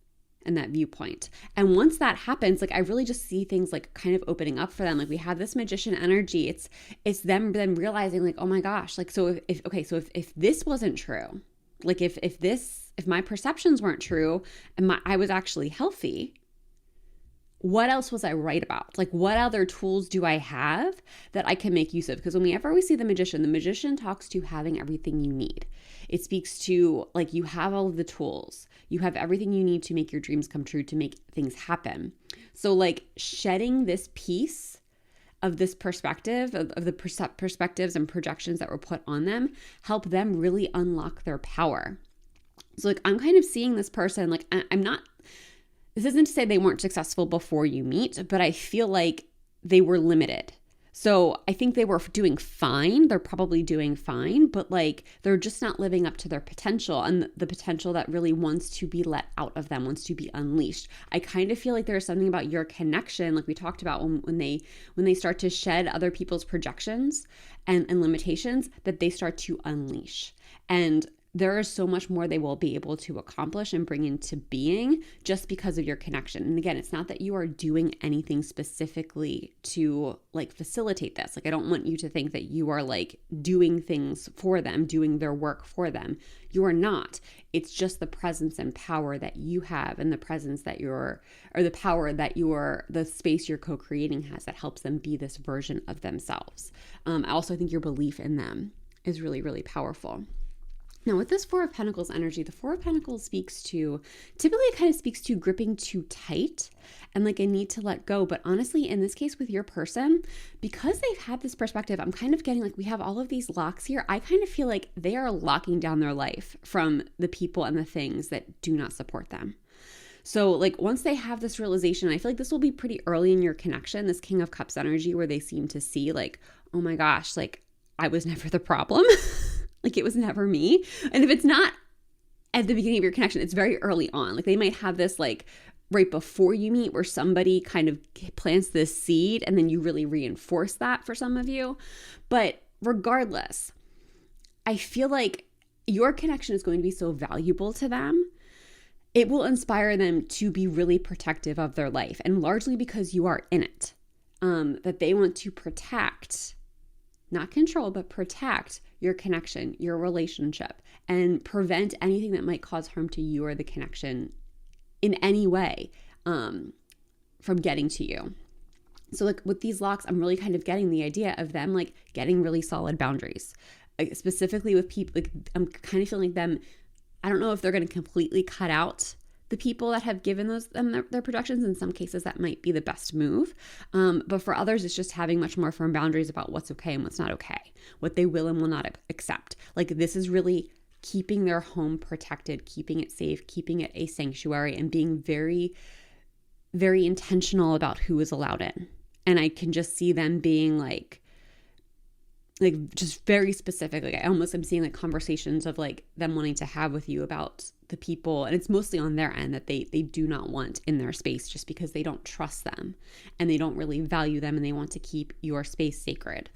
and that viewpoint. And once that happens, like I really just see things like kind of opening up for them. Like we have this magician energy. It's them then realizing like, oh my gosh, like, so if this wasn't true, like if my perceptions weren't true and I was actually healthy, what else was I right about? Like what other tools do I have that I can make use of? Because whenever we see the magician talks to having everything you need. It speaks to like you have all of the tools. You have everything you need to make your dreams come true, to make things happen. So like shedding this piece of this perspective, of the perspectives and projections that were put on them, help them really unlock their power. So like I'm kind of seeing this person, like this isn't to say they weren't successful before you meet, but I feel like they were limited. So I think they were doing fine. They're probably doing fine, but like they're just not living up to their potential and the potential that really wants to be let out of them, wants to be unleashed. I kind of feel like there's something about your connection, like we talked about when they start to shed other people's projections and limitations, that they start to unleash. And there is so much more they will be able to accomplish and bring into being just because of your connection. And again, it's not that you are doing anything specifically to like facilitate this. Like I don't want you to think that you are like doing things for them, doing their work for them. You are not. It's just the presence and power that you have, and the presence that the power that the space you're co-creating has that helps them be this version of themselves. I also think your belief in them is really, really powerful. Now, with this Four of Pentacles energy, the Four of Pentacles typically it kind of speaks to gripping too tight and like a need to let go. But honestly, in this case with your person, because they've had this perspective, I'm kind of getting like we have all of these locks here. I kind of feel like they are locking down their life from the people and the things that do not support them. So like once they have this realization, I feel like this will be pretty early in your connection, this King of Cups energy, where they seem to see like, oh my gosh, like I was never the problem. Like it was never me. And if it's not at the beginning of your connection, it's very early on. Like they might have this like right before you meet where somebody kind of plants this seed and then you really reinforce that for some of you. But regardless, I feel like your connection is going to be so valuable to them. It will inspire them to be really protective of their life, and largely because you are in it, that they want to protect, not control, but protect your connection, your relationship, and prevent anything that might cause harm to you or the connection in any way from getting to you. So like with these locks, I'm really kind of getting the idea of them like getting really solid boundaries, specifically with people. Like I'm kind of feeling like them, I don't know if they're going to completely cut out the people that have given them their projections. In some cases, that might be the best move. But for others, it's just having much more firm boundaries about what's okay and what's not okay, what they will and will not accept. Like this is really keeping their home protected, keeping it safe, keeping it a sanctuary, and being very, very intentional about who is allowed in. And I can just see them being like just very specific. Like I almost am seeing like conversations of like them wanting to have with you about the people, and it's mostly on their end that they do not want in their space just because they don't trust them and they don't really value them, and they want to keep your space sacred.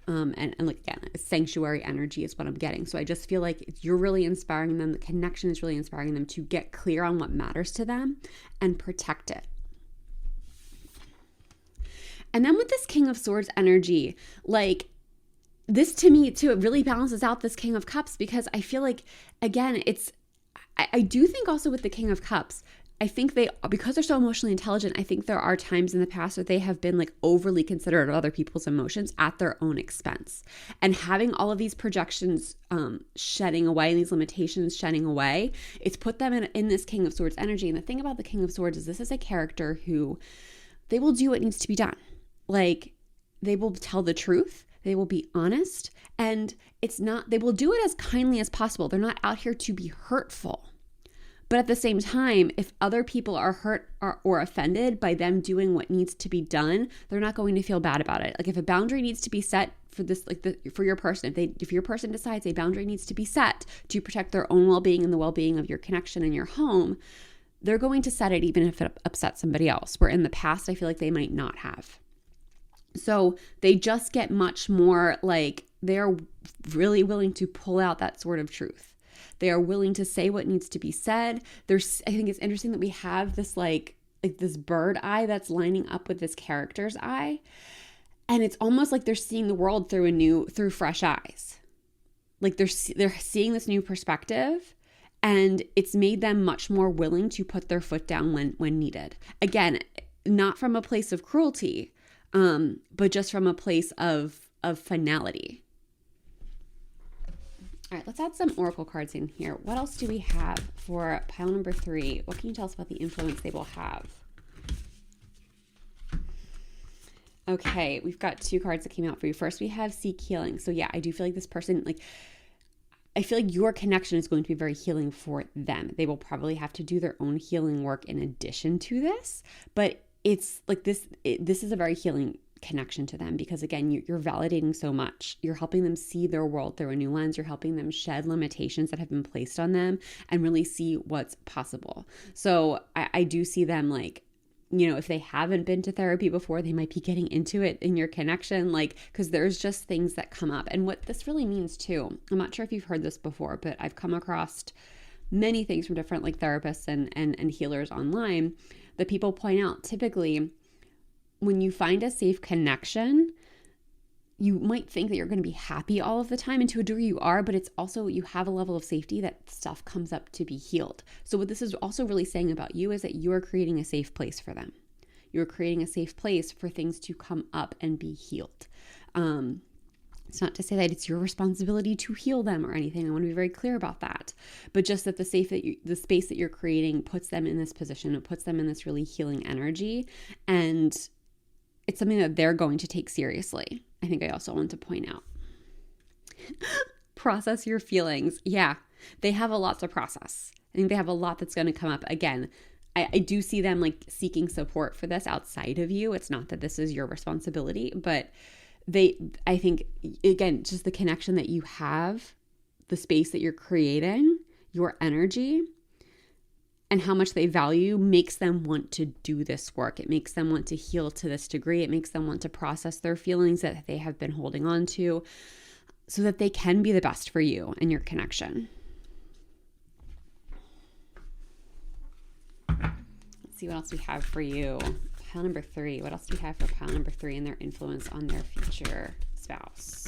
And like again, sanctuary energy is what I'm getting. So I just feel like you're really inspiring them. The connection is really inspiring them to get clear on what matters to them and protect it. And then with this King of Swords energy, like this to me too, it really balances out this King of Cups, because I feel like, again, I do think also with the King of Cups, I think because they're so emotionally intelligent, I think there are times in the past that they have been like overly considerate of other people's emotions at their own expense. And having all of these projections shedding away and these limitations shedding away, it's put them in this King of Swords energy. And the thing about the King of Swords is this is a character who they will do what needs to be done. Like they will tell the truth. They will be honest, and they will do it as kindly as possible. They're not out here to be hurtful. But at the same time, if other people are hurt or offended by them doing what needs to be done, they're not going to feel bad about it. Like if a boundary needs to be set for this, for your person, if your person decides a boundary needs to be set to protect their own well-being and the well-being of your connection in your home, they're going to set it even if it upsets somebody else. Where in the past, I feel like they might not have. So they just get much more like they're really willing to pull out that sort of truth. They are willing to say what needs to be said. I think it's interesting that we have this like this bird eye that's lining up with this character's eye. And it's almost like they're seeing the world through fresh eyes. Like they're seeing this new perspective, and it's made them much more willing to put their foot down when needed. Again, not from a place of cruelty, but just from a place of finality. All right, let's add some oracle cards in here. What else do we have for pile number 3? What can you tell us about the influence they will have? Okay, we've got 2 cards that came out for you. First, we have Seek Healing. So yeah, I do feel like this person, I feel like your connection is going to be very healing for them. They will probably have to do their own healing work in addition to this, but it's like this is a very healing connection to them, because again, you're validating so much. You're helping them see their world through a new lens. You're helping them shed limitations that have been placed on them and really see what's possible. So I do see them like, if they haven't been to therapy before, they might be getting into it in your connection, because there's just things that come up. And what this really means too, I'm not sure if you've heard this before, but I've come across many things from different therapists and healers online that people point out. Typically, when you find a safe connection, you might think that you're going to be happy all of the time, and to a degree you are, but it's also you have a level of safety that stuff comes up to be healed. So what this is also really saying about you is that you are creating a safe place for them. You're creating a safe place for things to come up and be healed. It's not to say that it's your responsibility to heal them or anything. I want to be very clear about that. But just that the space that you're creating puts them in this position. It puts them in this really healing energy. And it's something that they're going to take seriously. I think I also want to point out. Process your feelings. Yeah, they have a lot to process. I think they have a lot that's going to come up. Again, I do see them like seeking support for this outside of you. It's not that this is your responsibility, but I think, again, just the connection that you have, the space that you're creating, your energy, and how much they value makes them want to do this work. It makes them want to heal to this degree. It makes them want to process their feelings that they have been holding on to so that they can be the best for you and your connection. Let's see what else we have for you. Pile number 3. What else do we have for pile number 3 and their influence on their future spouse?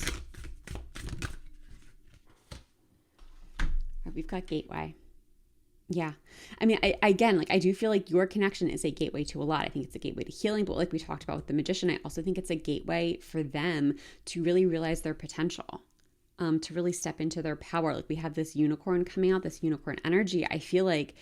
All right, we've got gateway. Yeah. I mean, I do feel like your connection is a gateway to a lot. I think it's a gateway to healing, but like we talked about with the magician, I also think it's a gateway for them to really realize their potential, to really step into their power. Like we have this unicorn coming out, this unicorn energy. I feel like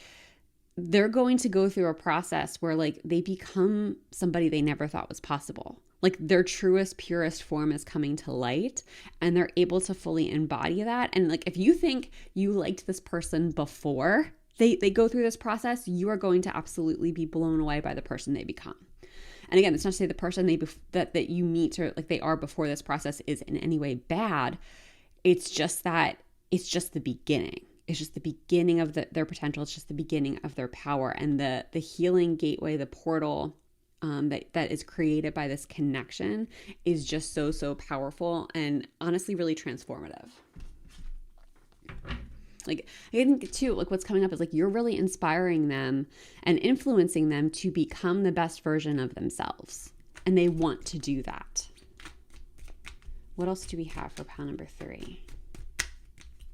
they're going to go through a process where like they become somebody they never thought was possible. Like their truest, purest form is coming to light and they're able to fully embody that. And like, if you think you liked this person before they go through this process, you are going to absolutely be blown away by the person they become. And again, it's not to say the person that you meet or like they are before this process is in any way bad. It's just that it's just the beginning. It's just the beginning of their potential. It's just the beginning of their power, and the healing gateway, the portal that is created by this connection is just so powerful and honestly really transformative. Like I think too, like what's coming up is like you're really inspiring them and influencing them to become the best version of themselves, and they want to do that. What else do we have for pile number 3?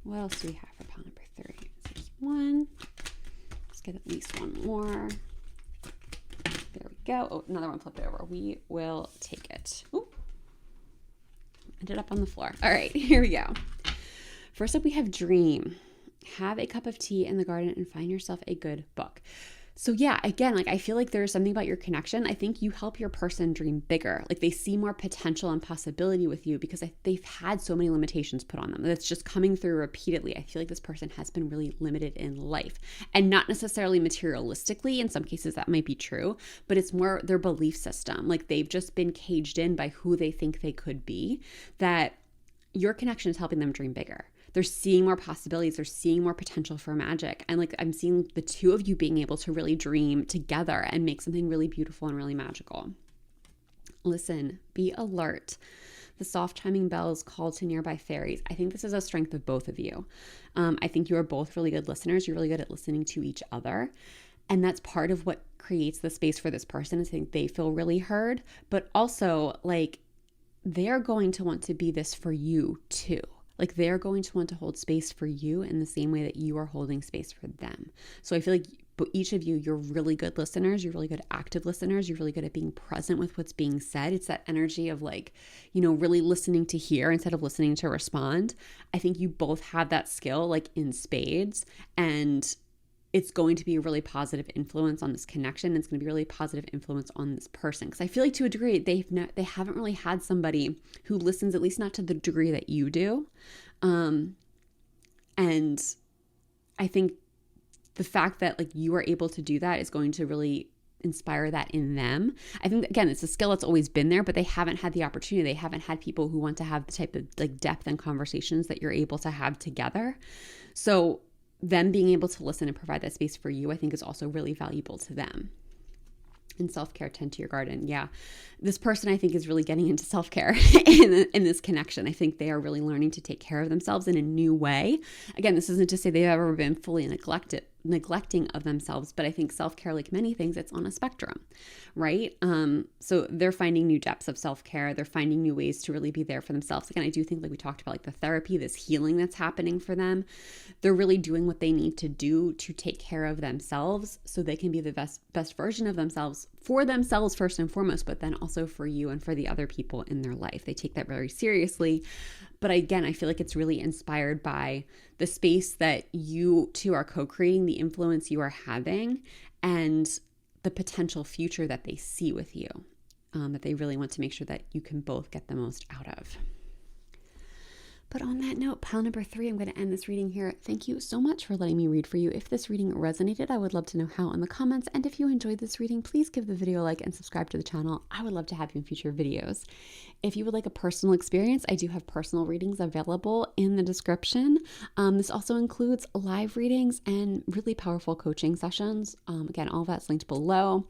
What else do we have for pile number 3? So there's one. Let's get at least one more. There we go. Oh, another one flipped over. We will take it. Ooh. Ended up on the floor. All right, here we go. First up, we have dream. Have a cup of tea in the garden and find yourself a good book. So yeah, again, like I feel like there's something about your connection. I think you help your person dream bigger. Like they see more potential and possibility with you because they've had so many limitations put on them. That's just coming through repeatedly. I feel like this person has been really limited in life, and not necessarily materialistically. In some cases that might be true, but it's more their belief system. Like they've just been caged in by who they think they could be, that your connection is helping them dream bigger. They're seeing more possibilities. They're seeing more potential for magic. And like I'm seeing the two of you being able to really dream together and make something really beautiful and really magical. Listen, be alert. The soft chiming bells call to nearby fairies. I think this is a strength of both of you. I think you are both really good listeners. You're really good at listening to each other. And that's part of what creates the space for this person. I think they feel really heard, but also like they're going to want to be this for you too. Like they're going to want to hold space for you in the same way that you are holding space for them. So I feel like each of you, you're really good listeners. You're really good active listeners. You're really good at being present with what's being said. It's that energy of like, really listening to hear instead of listening to respond. I think you both have that skill like in spades, and it's going to be a really positive influence on this connection. It's going to be a really positive influence on this person. Because I feel like to a degree, they haven't really had somebody who listens, at least not to the degree that you do. And I think the fact that like you are able to do that is going to really inspire that in them. I think, again, it's a skill that's always been there, but they haven't had the opportunity. They haven't had people who want to have the type of like depth and conversations that you're able to have together. So them being able to listen and provide that space for you, I think is also really valuable to them. And self-care, tend to your garden. Yeah. This person, I think, is really getting into self-care in this connection. I think they are really learning to take care of themselves in a new way. Again, this isn't to say they've ever been fully neglecting of themselves, but I think self-care, like many things, it's on a spectrum, right? So they're finding new depths of self-care. They're finding new ways to really be there for themselves. Again, I do think, like we talked about, like the therapy, this healing that's happening for them, they're really doing what they need to do to take care of themselves so they can be the best version of themselves for themselves first and foremost, but then also for you and for the other people in their life. They take that very seriously. But again, I feel like it's really inspired by the space that you two are co-creating, the influence you are having, and the potential future that they see with you, that they really want to make sure that you can both get the most out of. But on that note, pile number 3, I'm going to end this reading here. Thank you so much for letting me read for you. If this reading resonated, I would love to know how in the comments. And if you enjoyed this reading, please give the video a like and subscribe to the channel. I would love to have you in future videos. If you would like a personal experience, I do have personal readings available in the description. This also includes live readings and really powerful coaching sessions. Again, all of that's linked below.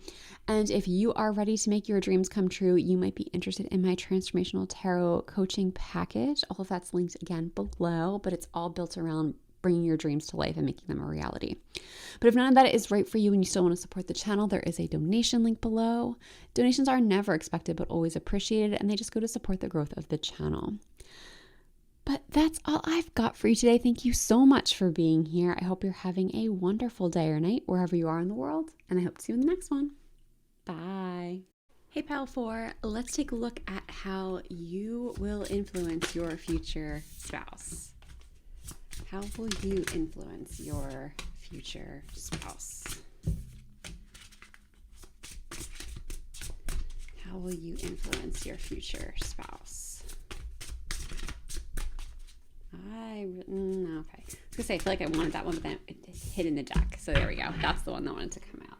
And if you are ready to make your dreams come true, you might be interested in my Transformational Tarot coaching package. All of that's linked again below, but it's all built around bringing your dreams to life and making them a reality. But if none of that is right for you and you still want to support the channel, there is a donation link below. Donations are never expected, but always appreciated, and they just go to support the growth of the channel. But that's all I've got for you today. Thank you so much for being here. I hope you're having a wonderful day or night wherever you are in the world, and I hope to see you in the next one. Bye. Hey Pile 4, let's take a look at how you will influence your future spouse. How will you influence your future spouse? How will you influence your future spouse? Okay. I was gonna say, I feel like I wanted that one, but then it hid in the deck. So there we go. That's the one that wanted to come out.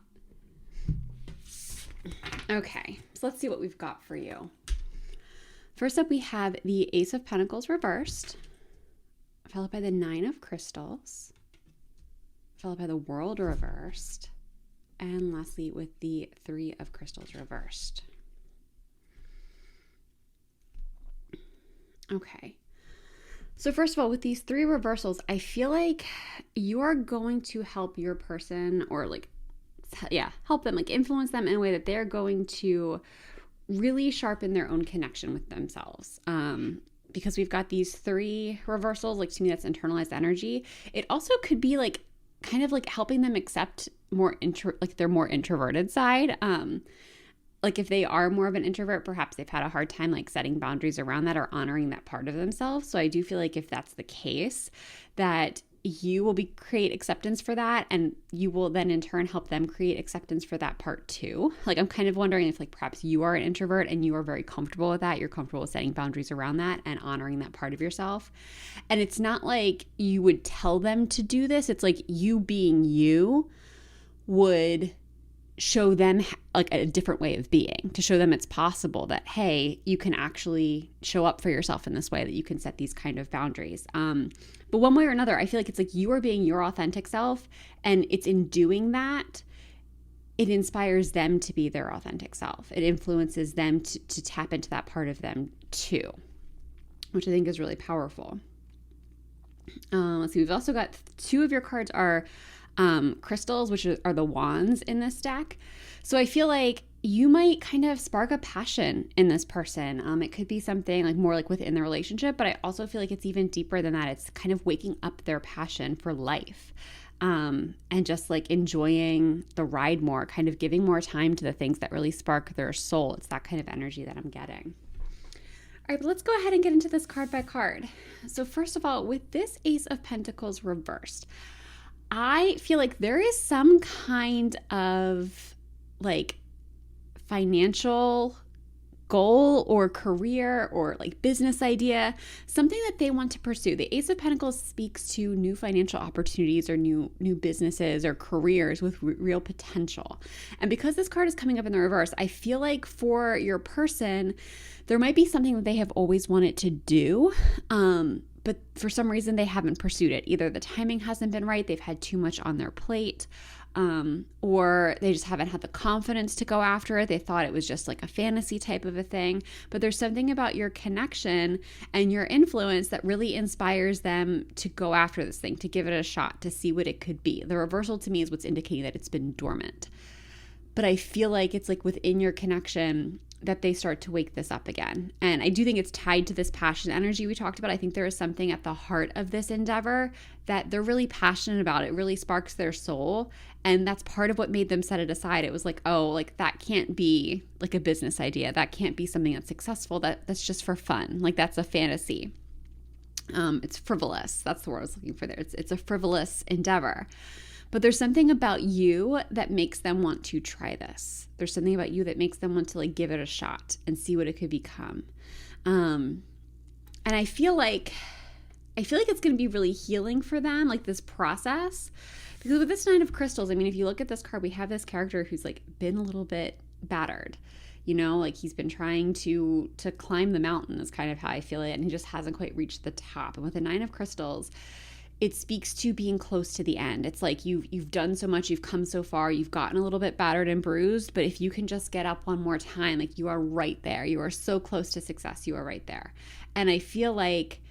Okay, so let's see what we've got for you. First up, we have the Ace of Pentacles reversed, followed by the Nine of Crystals, followed by the World reversed, and lastly with the Three of Crystals reversed. Okay, so first of all, with these 3 reversals, I feel like you are going to help your person, or help them, influence them in a way that they're going to really sharpen their own connection with themselves. Because we've got these 3 reversals, to me, that's internalized energy. It also could be kind of helping them accept more their more introverted side. If they are more of an introvert, perhaps they've had a hard time setting boundaries around that or honoring that part of themselves. So I do feel like if that's the case, that you will create acceptance for that, and you will then in turn help them create acceptance for that part too. I'm kind of wondering if perhaps you are an introvert and you are very comfortable with that. You're comfortable with setting boundaries around that and honoring that part of yourself. And it's not like you would tell them to do this. It's you being you would show them a different way of being, to show them it's possible that, hey, you can actually show up for yourself in this way, that you can set these kind of boundaries. But one way or another, I feel like it's you are being your authentic self, and it's in doing that, it inspires them to be their authentic self. It influences them to tap into that part of them too, which I think is really powerful. Let's see, we've also got 2 of your cards are crystals, which are the wands in this deck. So I feel like you might kind of spark a passion in this person. It could be something more within the relationship, but I also feel like it's even deeper than that. It's kind of waking up their passion for life, and just enjoying the ride more, kind of giving more time to the things that really spark their soul. It's that kind of energy that I'm getting. All right, but let's go ahead and get into this card by card. So first of all, with this Ace of Pentacles reversed, I feel like there is some kind of financial goal or career or business idea, something that they want to pursue. The Ace of Pentacles speaks to new financial opportunities or new businesses or careers with real potential. And because this card is coming up in the reverse, I feel like for your person, there might be something that they have always wanted to do, but for some reason they haven't pursued it. Either the timing hasn't been right, they've had too much on their plate, or they just haven't had the confidence to go after it. They thought it was just a fantasy type of a thing. But there's something about your connection and your influence that really inspires them to go after this thing, to give it a shot, to see what it could be. The reversal to me is what's indicating that it's been dormant. But I feel like it's within your connection, that they start to wake this up again. And I do think it's tied to this passion energy we talked about. I think there is something at the heart of this endeavor that they're really passionate about. It really sparks their soul. And that's part of what made them set it aside. It was like, oh, like that can't be like a business idea. That can't be something that's successful. That's just for fun. Like that's a fantasy. It's frivolous. That's the word I was looking for there. It's a frivolous endeavor. But there's something about you that makes them want to try this. There's something about you that makes them want to like give it a shot and see what it could become. And I feel like it's going to be really healing for them, like this process. Because with this Nine of Crystals, I mean, if you look at this card, we have this character who's like been a little bit battered. You know, like he's been trying to climb the mountain is kind of how I feel it. And he just hasn't quite reached the top. And with the Nine of Crystals, it speaks to being close to the end. It's like you've done so much, you've come so far, you've gotten a little bit battered and bruised, but if you can just get up one more time, like you are right there. You are so close to success. You are right there. And I feel like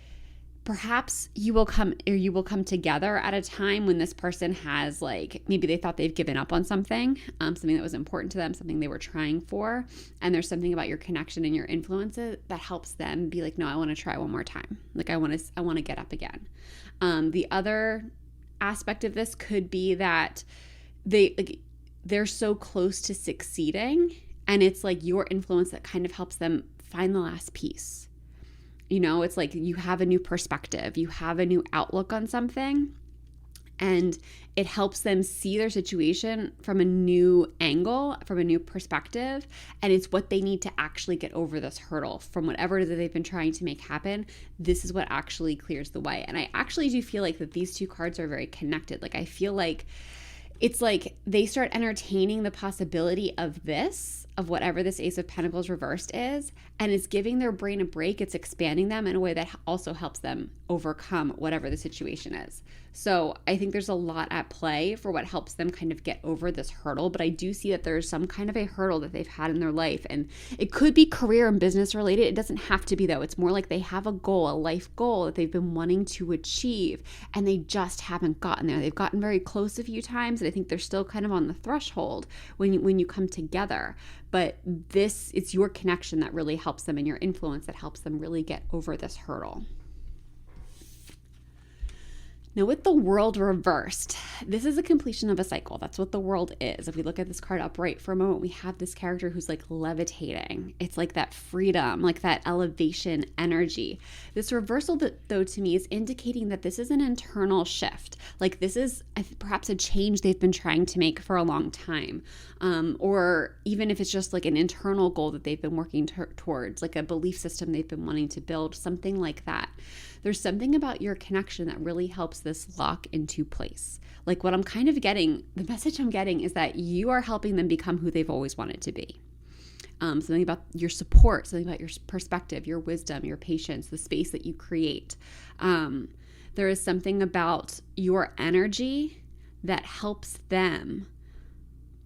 perhaps you will come together at a time when this person has like, maybe they thought they've given up on something that was important to them, something they were trying for. And there's something about your connection and your influences that helps them be like, no, I want to try one more time. Like I want to get up again. The other aspect of this could be that they're so close to succeeding, and it's like your influence that kind of helps them find the last piece. You know, it's like you have a new perspective, you have a new outlook on something, and it helps them see their situation from a new angle, from a new perspective, and it's what they need to actually get over this hurdle from whatever it is that they've been trying to make happen. This is what actually clears the way. And I actually do feel like that these two cards are very connected. Like I feel like it's like they start entertaining the possibility of this, of whatever this Ace of Pentacles reversed is, and it's giving their brain a break. It's expanding them in a way that also helps them overcome whatever the situation is. So I think there's a lot at play for what helps them kind of get over this hurdle, but I do see that there's some kind of a hurdle that they've had in their life, and it could be career and business related. It doesn't have to be though. It's more like they have a goal, a life goal that they've been wanting to achieve, and they just haven't gotten there. They've gotten very close a few times, and I think they're still kind of on the threshold when you come together. But it's your connection that really helps them, and your influence that helps them really get over this hurdle. Now with the World reversed, this is a completion of a cycle. That's what the World is. If we look at this card upright for a moment, we have this character who's like levitating. It's like that freedom, like that elevation energy. This reversal, though, to me is indicating that this is an internal shift. Like this is perhaps a change they've been trying to make for a long time. Or even if it's just like an internal goal that they've been working towards, like a belief system they've been wanting to build, something like that. There's something about your connection that really helps this lock into place. Like what I'm kind of getting, the message I'm getting is that you are helping them become who they've always wanted to be. Something about your support, something about your perspective, your wisdom, your patience, the space that you create. There is something about your energy that helps them,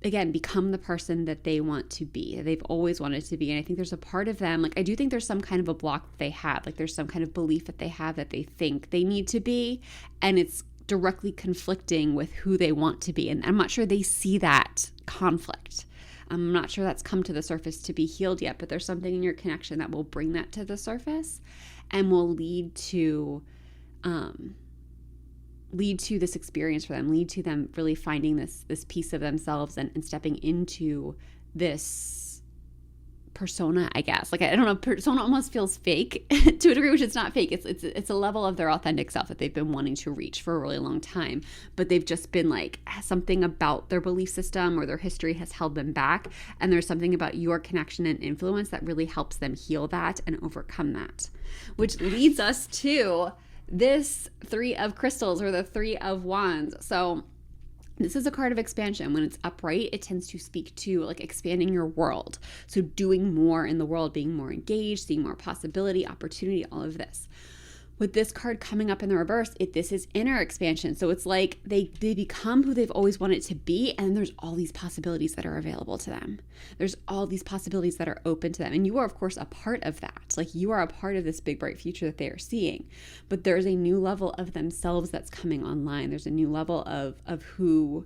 again, become the person that they want to be, that they've always wanted to be. And I think there's a part of them, like I do think there's some kind of a block that they have, like there's some kind of belief that they have that they think they need to be, and it's directly conflicting with who they want to be. And I'm not sure they see that conflict. I'm not sure that's come to the surface to be healed yet, but there's something in your connection that will bring that to the surface and will lead to this experience for them, lead to them really finding this piece of themselves and stepping into this persona, I guess. Like, I don't know, persona almost feels fake to a degree, which it's not fake. It's a level of their authentic self that they've been wanting to reach for a really long time, but they've just been like, something about their belief system or their history has held them back. And there's something about your connection and influence that really helps them heal that and overcome that, which leads us to this Three of Crystals, or the Three of Wands. So this is a card of expansion. When it's upright, it tends to speak to like expanding your world. So doing more in the world, being more engaged, seeing more possibility, opportunity, all of this. With this card coming up in the reverse, this is inner expansion. So it's like they become who they've always wanted to be, and there's all these possibilities that are available to them. There's all these possibilities that are open to them. And you are, of course, a part of that. Like you are a part of this big, bright future that they are seeing. But there's a new level of themselves that's coming online. There's a new level of who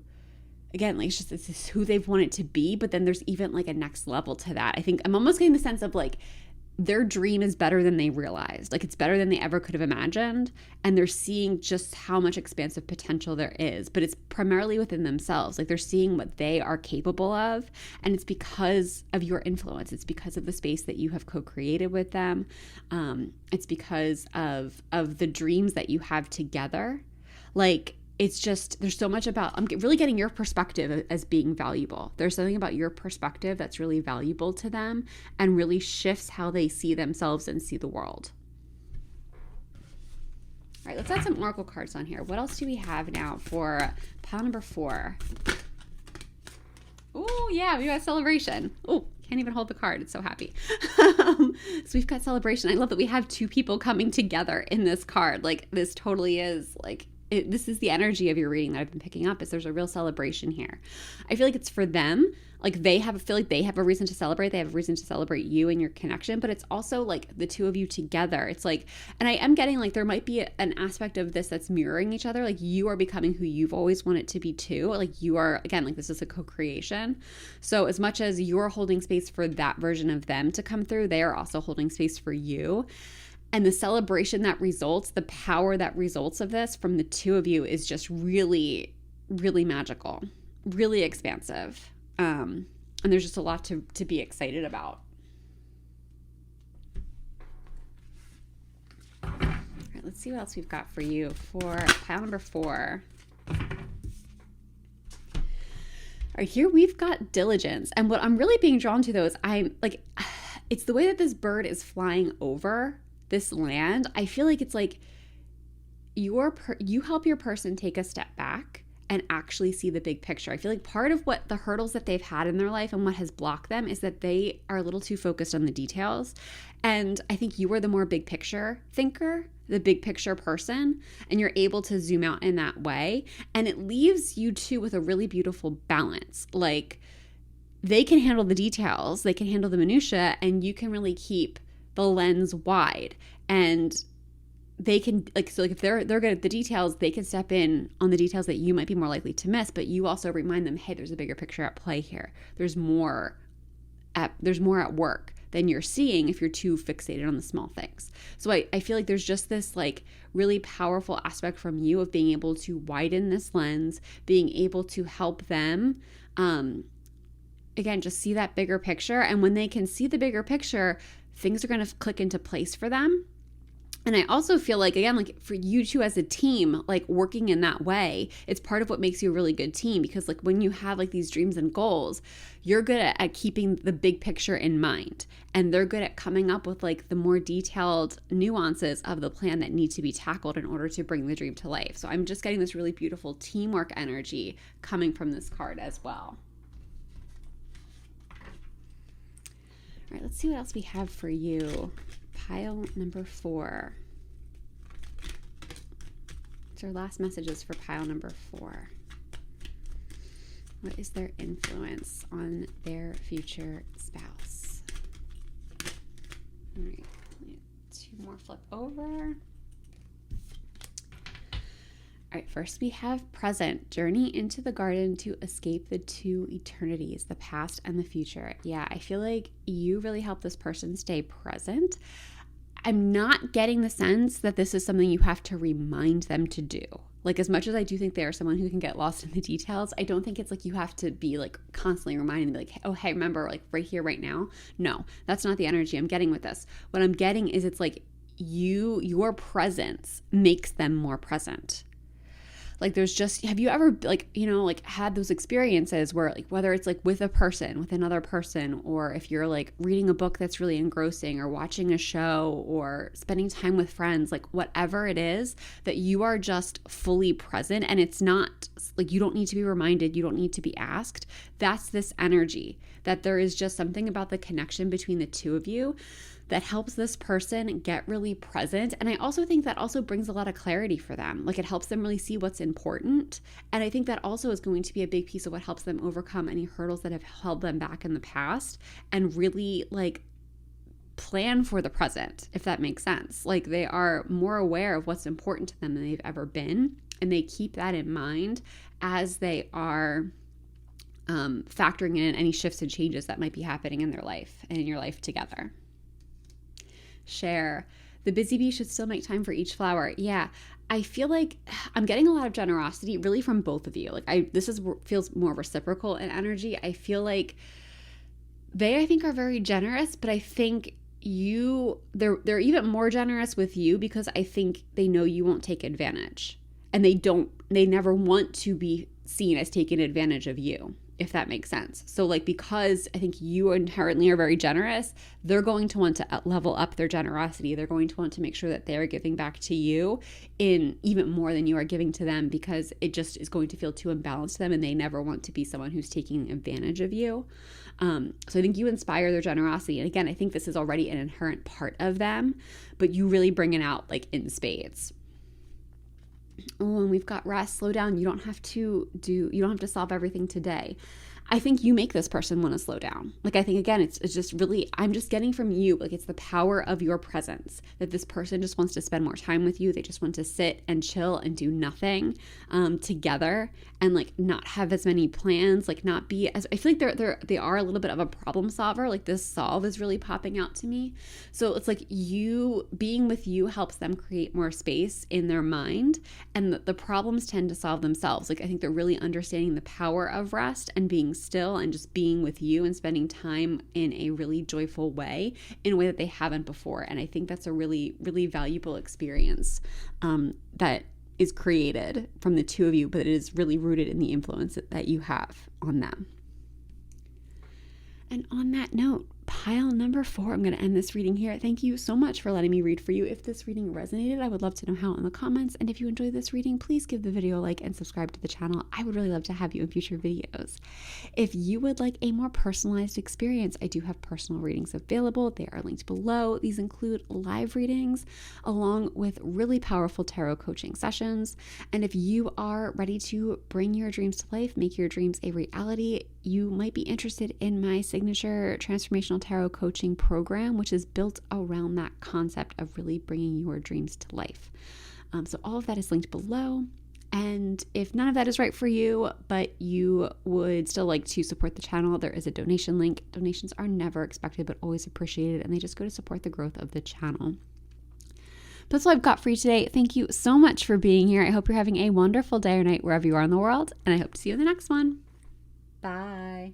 again, like it's just who they've wanted to be, but then there's even like a next level to that. I think I'm almost getting the sense of like their dream is better than they realized. Like it's better than they ever could have imagined. And they're seeing just how much expansive potential there is, but it's primarily within themselves. Like they're seeing what they are capable of. And it's because of your influence. It's because of the space that you have co-created with them. It's because of the dreams that you have together. Like, it's just, there's so much about, I'm really getting your perspective as being valuable. There's something about your perspective that's really valuable to them and really shifts how they see themselves and see the world. All right, let's add some oracle cards on here. What else do we have now for pile number 4? Oh, yeah, we got celebration. Oh, can't even hold the card. It's so happy. So we've got celebration. I love that we have 2 people coming together in this card. Like, this totally is like, this is the energy of your reading that I've been picking up, is there's a real celebration here. I feel like it's for them. Like feel like they have a reason to celebrate. They have a reason to celebrate you and your connection, but it's also like the 2 of you together. It's like, and I am getting like there might be an aspect of this that's mirroring each other. Like you are becoming who you've always wanted to be too. Like you are, again, like this is a co-creation. So as much as you're holding space for that version of them to come through, they are also holding space for you. And the celebration that results, the power that results of this from the 2 of you is just really, really magical, really expansive. And there's just a lot to be excited about. All right, let's see what else we've got for you for pile number 4. All right, here we've got diligence. And what I'm really being drawn to though is I'm like, it's the way that this bird is flying over this land. I feel like it's like you help your person take a step back and actually see the big picture. I feel like part of what the hurdles that they've had in their life and what has blocked them is that they are a little too focused on the details. And I think you are the more big picture thinker, the big picture person, and you're able to zoom out in that way. And it leaves you two with a really beautiful balance. Like they can handle the details, they can handle the minutia, and you can really keep the lens wide. And they can like, so like if they're good at the details, they can step in on the details that you might be more likely to miss, but you also remind them, hey, there's a bigger picture at play here. There's more at work than you're seeing if you're too fixated on the small things. So I feel like there's just this like really powerful aspect from you of being able to widen this lens, being able to help them again, just see that bigger picture. And when they can see the bigger picture, things are going to click into place for them. And I also feel like, again, like for you two as a team, like working in that way, it's part of what makes you a really good team, because like when you have like these dreams and goals, you're good at keeping the big picture in mind. And they're good at coming up with like the more detailed nuances of the plan that need to be tackled in order to bring the dream to life. So I'm just getting this really beautiful teamwork energy coming from this card as well. All right, let's see what else we have for you. Pile number 4. It's our last messages for pile number 4. What is their influence on their future spouse? All right, 2 more flip over. All right, first we have present. Journey into the garden to escape the 2 eternities, the past and the future. Yeah, I feel like you really help this person stay present. I'm not getting the sense that this is something you have to remind them to do. Like, as much as I do think they are someone who can get lost in the details, I don't think it's like you have to be like constantly reminding them, like, oh, hey, remember, like right here, right now. No, that's not the energy I'm getting with this. What I'm getting is it's like your presence makes them more present. Like there's just, have you ever like, you know, like had those experiences where like, whether it's like with a person, with another person, or if you're like reading a book that's really engrossing or watching a show or spending time with friends, like whatever it is, that you are just fully present, and it's not like you don't need to be reminded, you don't need to be asked. That's this energy, that there is just something about the connection between the 2 of you that helps this person get really present. And I also think that also brings a lot of clarity for them. Like it helps them really see what's important. And I think that also is going to be a big piece of what helps them overcome any hurdles that have held them back in the past and really like plan for the present, if that makes sense. Like they are more aware of what's important to them than they've ever been. And they keep that in mind as they are factoring in any shifts and changes that might be happening in their life and in your life together. Share. The busy bee should still make time for each flower. Yeah, I feel like I'm getting a lot of generosity really from both of you. Like feels more reciprocal in energy. I feel like I think are very generous, but I think they're even more generous with you because I think they know you won't take advantage, and they never want to be seen as taking advantage of you, if that makes sense. So like, because I think you inherently are very generous, they're going to want to level up their generosity. They're going to want to make sure that they're giving back to you in even more than you are giving to them, because it just is going to feel too imbalanced to them, and they never want to be someone who's taking advantage of you. So I think you inspire their generosity. And again, I think this is already an inherent part of them, but you really bring it out like in spades. Oh, and we've got rest, slow down. You don't have to solve everything today. I think you make this person want to slow down. Like, I think, again, it's just really, I'm just getting from you, like, it's the power of your presence, that this person just wants to spend more time with you. They just want to sit and chill and do nothing together, and like not have as many plans, like not be as, I feel like they are a little bit of a problem solver. Like, this solve is really popping out to me. So it's like you being with you helps them create more space in their mind, and the problems tend to solve themselves. Like, I think they're really understanding the power of rest and being still and just being with you and spending time in a really joyful way, in a way that they haven't before. And I think that's a really, really valuable experience that is created from the two of you, but it is really rooted in the influence that you have on them. And on that note, pile number 4, I'm going to end this reading here. Thank you so much for letting me read for you. If this reading resonated, I would love to know how in the comments. And if you enjoyed this reading, please give the video a like and subscribe to the channel. I would really love to have you in future videos. If you would like a more personalized experience, I do have personal readings available. They are linked below. These include live readings along with really powerful tarot coaching sessions. And if you are ready to bring your dreams to life, make your dreams a reality, you might be interested in my signature transformational tarot coaching program, which is built around that concept of really bringing your dreams to life. So all of that is linked below. And if none of that is right for you, but you would still like to support the channel, there is a donation link. Donations are never expected, but always appreciated, and they just go to support the growth of the channel. That's all I've got for you today. Thank you so much for being here. I hope you're having a wonderful day or night wherever you are in the world, and I hope to see you in the next one. Bye.